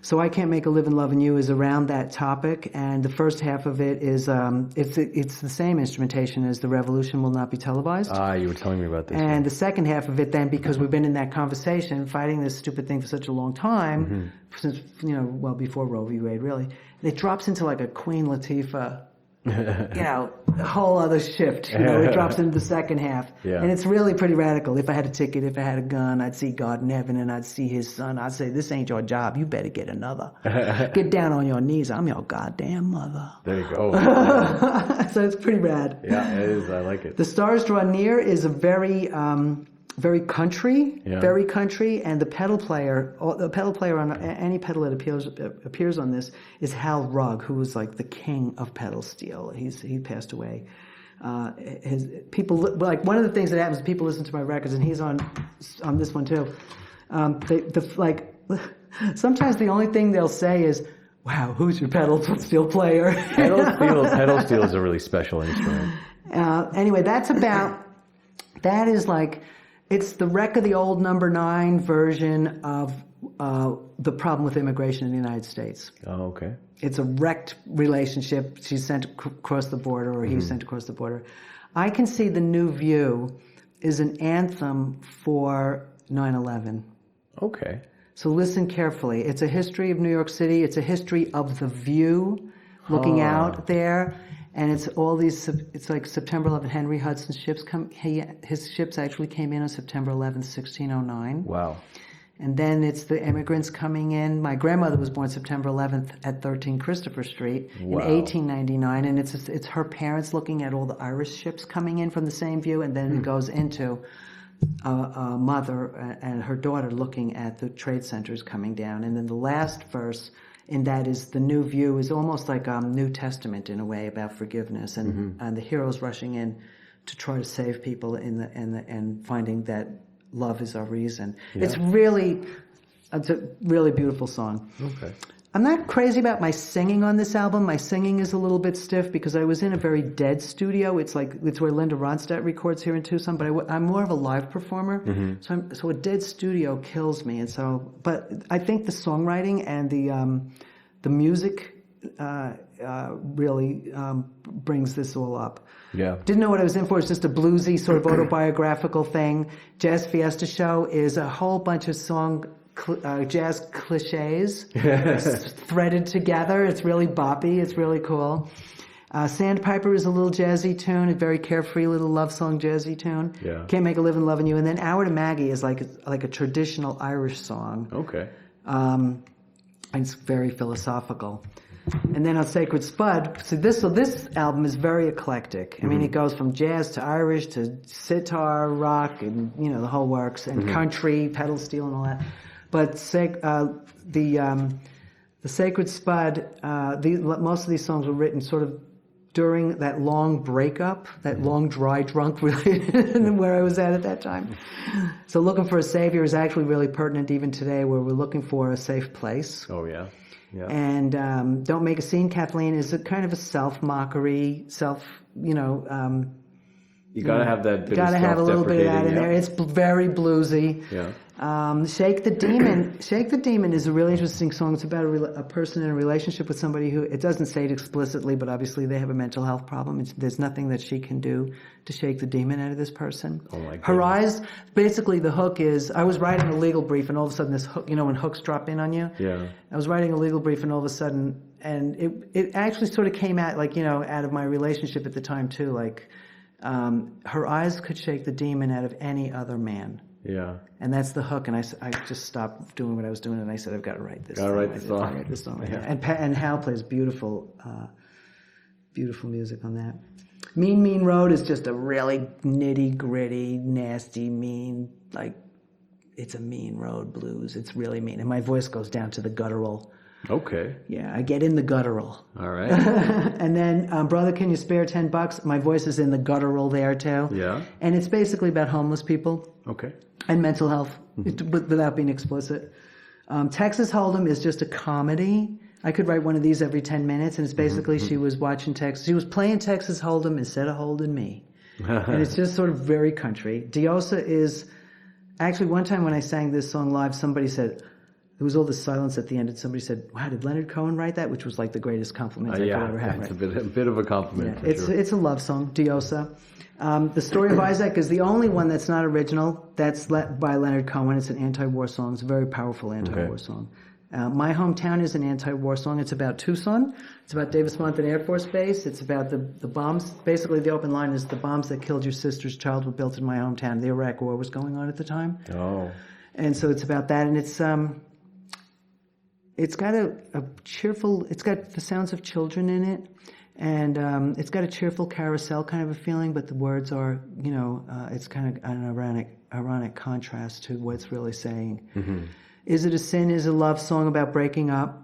So "I Can't Make a Living Loving You" is around that topic, and the first half of it is it's the same instrumentation as "The Revolution Will Not Be Televised." You were telling me about this. And the second half of it then, because we've been in that conversation, fighting this stupid thing for such a long time, since, before Roe v. Wade, really, it drops into like a Queen Latifah, a whole other shift. It drops into the second half. Yeah. And it's really pretty radical. If I had a ticket, if I had a gun, I'd see God in heaven and I'd see his son. I'd say, "This ain't your job. You better get another. Get down on your knees. I'm your goddamn mother." There you go. So it's pretty rad. Yeah, it is. I like it. The Stars Draw Near is a very country, and the pedal player on any pedal that appears on this is Hal Rugg, who was like the king of pedal steel. He passed away. His people, like, one of the things that happens, people listen to my records, and he's on this one too. Sometimes the only thing they'll say is, "Wow, who's your pedal steel player?" Pedal steel is a really special instrument. Anyway, that is like, it's the Wreck of the Old Number 9 version of The Problem with Immigration in the United States. Oh, okay. It's a wrecked relationship. She's sent across the border, or he's sent across the border. I Can See the New View is an anthem for 9/11. Okay. So listen carefully. It's a history of New York City. It's a history of the view looking out there. And it's all these, it's like September 11th, Henry Hudson's ships his ships actually came in on September 11th, 1609. Wow. And then it's the immigrants coming in. My grandmother was born September 11th at 13 Christopher Street in 1899. And it's her parents looking at all the Irish ships coming in from the same view. And then it goes into a mother and her daughter looking at the trade centers coming down. And then the last verse in that is the new view is almost like New Testament in a way, about forgiveness and the heroes rushing in to try to save people and finding that love is our reason. Yeah. It's a really beautiful song. Okay. I'm not crazy about my singing on this album. My singing is a little bit stiff because I was in a very dead studio. It's where Linda Ronstadt records here in Tucson, but I'm more of a live performer. So a dead studio kills me. But I think the songwriting and the music really brings this all up. Yeah. Didn't know what I was in for. It's just a bluesy sort of autobiographical thing. Jazz Fiesta Show is a whole bunch of jazz cliches threaded together. It's really boppy. It's really cool. Sandpiper is a little jazzy tune, a very carefree little love song jazzy tune. Yeah. Can't Make a Living Loving You. And then Hour to Maggie is like a traditional Irish song. Okay. And it's very philosophical. And then on Sacred Spud, so this album is very eclectic. I mean, it goes from jazz to Irish to sitar, rock, and the whole works, and country, pedal steel, and all that. But the Sacred Spud, most of these songs were written sort of during that long breakup, that long dry drunk where I was at that time. So Looking for a Savior is actually really pertinent even today, where we're looking for a safe place. Oh, yeah. Yeah. And Don't Make a Scene, Kathleen, is a kind of a self-mockery, You got to have that bit got to have a little bit of that in there. It's very bluesy. Yeah. Shake the Demon. Shake the Demon is a really interesting song. It's about a person in a relationship with somebody who, it doesn't say it explicitly, but obviously they have a mental health problem. There's nothing that she can do to shake the demon out of this person. Oh my goodness. Her eyes, basically the hook is, I was writing a legal brief and all of a sudden this hook, when hooks drop in on you? Yeah. I was writing a legal brief and all of a sudden, and it actually sort of came out out of my relationship at the time too, her eyes could shake the demon out of any other man. Yeah. And that's the hook, and I just stopped doing what I was doing, and I said, I've got to write this. Got to write the song. Write this song. Yeah. And Hal plays beautiful music on that. Mean Mean Road is just a really nitty gritty, nasty, mean, it's a mean road blues. It's really mean, and my voice goes down to the guttural. Okay. Yeah, I get in the guttural. All right. And then, Brother, Can You Spare $10? My voice is in the guttural there too. Yeah. And it's basically about homeless people. Okay. And mental health, without being explicit. Texas Hold'em is just a comedy. I could write one of these every 10 minutes, and it's basically she was playing Texas Hold'em instead of holding me. And it's just sort of very country. Diosa is, actually one time when I sang this song live, somebody said, there was all this silence at the end, and somebody said, wow, did Leonard Cohen write that? Which was like the greatest compliment I could ever have. It's a bit of a compliment. Yeah, it's a love song, Diosa. The Story of Isaac is the only one that's not original. That's by Leonard Cohen. It's an anti-war song. It's a very powerful anti-war song. My Hometown is an anti-war song. It's about Tucson. It's about Davis-Monthan Air Force Base. It's about the bombs. Basically, the open line is the bombs that killed your sister's child were built in my hometown. The Iraq War was going on at the time. Oh. And so it's about that, and it's got a cheerful. It's got the sounds of children in it. And it's got a cheerful carousel kind of a feeling, but the words are, it's kind of an ironic contrast to what it's really saying. Mm-hmm. Is It a Sin is a love song about breaking up.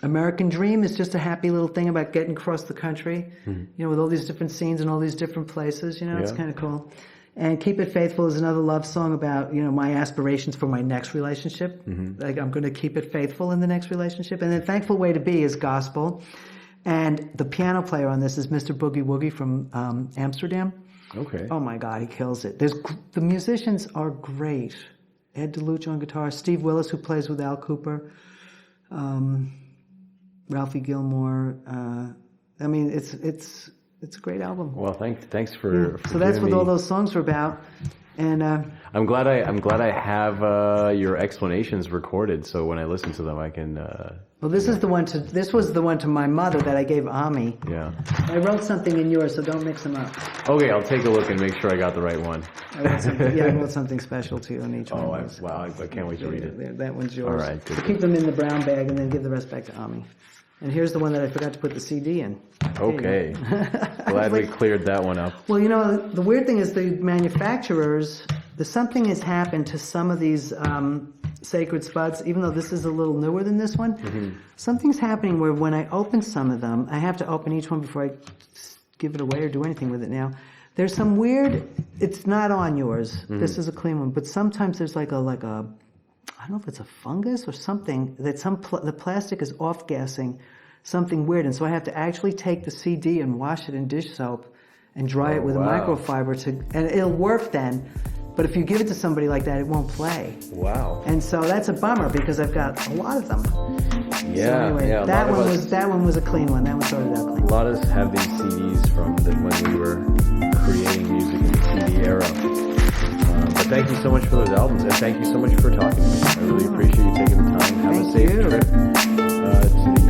American Dream is just a happy little thing about getting across the country, with all these different scenes and all these different places, It's kind of cool. And Keep It Faithful is another love song about, my aspirations for my next relationship. Mm-hmm. I'm going to keep it faithful in the next relationship. And then Thankful Way to Be is gospel. And the piano player on this is Mr. Boogie Woogie from Amsterdam. Okay. Oh my God, he kills it. The musicians are great. Ed DeLucia on guitar, Steve Willis, who plays with Al Cooper, Ralphie Gilmore. It's a great album. Well, thanks for so that's what all those songs are about. And I'm glad I have your explanations recorded, so when I listen to them, I can. Well, this was the one to my mother that I gave Ami. Yeah. I wrote something in yours, so don't mix them up. Okay, I'll take a look and make sure I got the right one. I wrote something special to you on each one. Oh, wow! I can't wait to read it. That one's yours. All right. So keep them in the brown bag and then give the rest back to Ami. And here's the one that I forgot to put the CD in. Okay. Glad we cleared that one up. Well, the weird thing is the manufacturers, something has happened to some of these Sacred Spuds, even though this is a little newer than this one. Mm-hmm. Something's happening where when I open some of them, I have to open each one before I give it away or do anything with it now. There's some weird, it's not on yours. Mm-hmm. This is a clean one. But sometimes there's like a I don't know if it's a fungus or something, that the plastic is off-gassing something weird. And so I have to actually take the CD and wash it in dish soap and dry it with a microfiber and it'll work then. But if you give it to somebody like that, it won't play. Wow. And so that's a bummer because I've got a lot of them. Yeah. So anyway, yeah, that one was a clean one. That one started out clean. A lot of us have these CDs from when we were creating music in the CD era. But thank you so much for those albums, and thank you so much for talking to me. I really appreciate you taking the time. Have a safe trip to the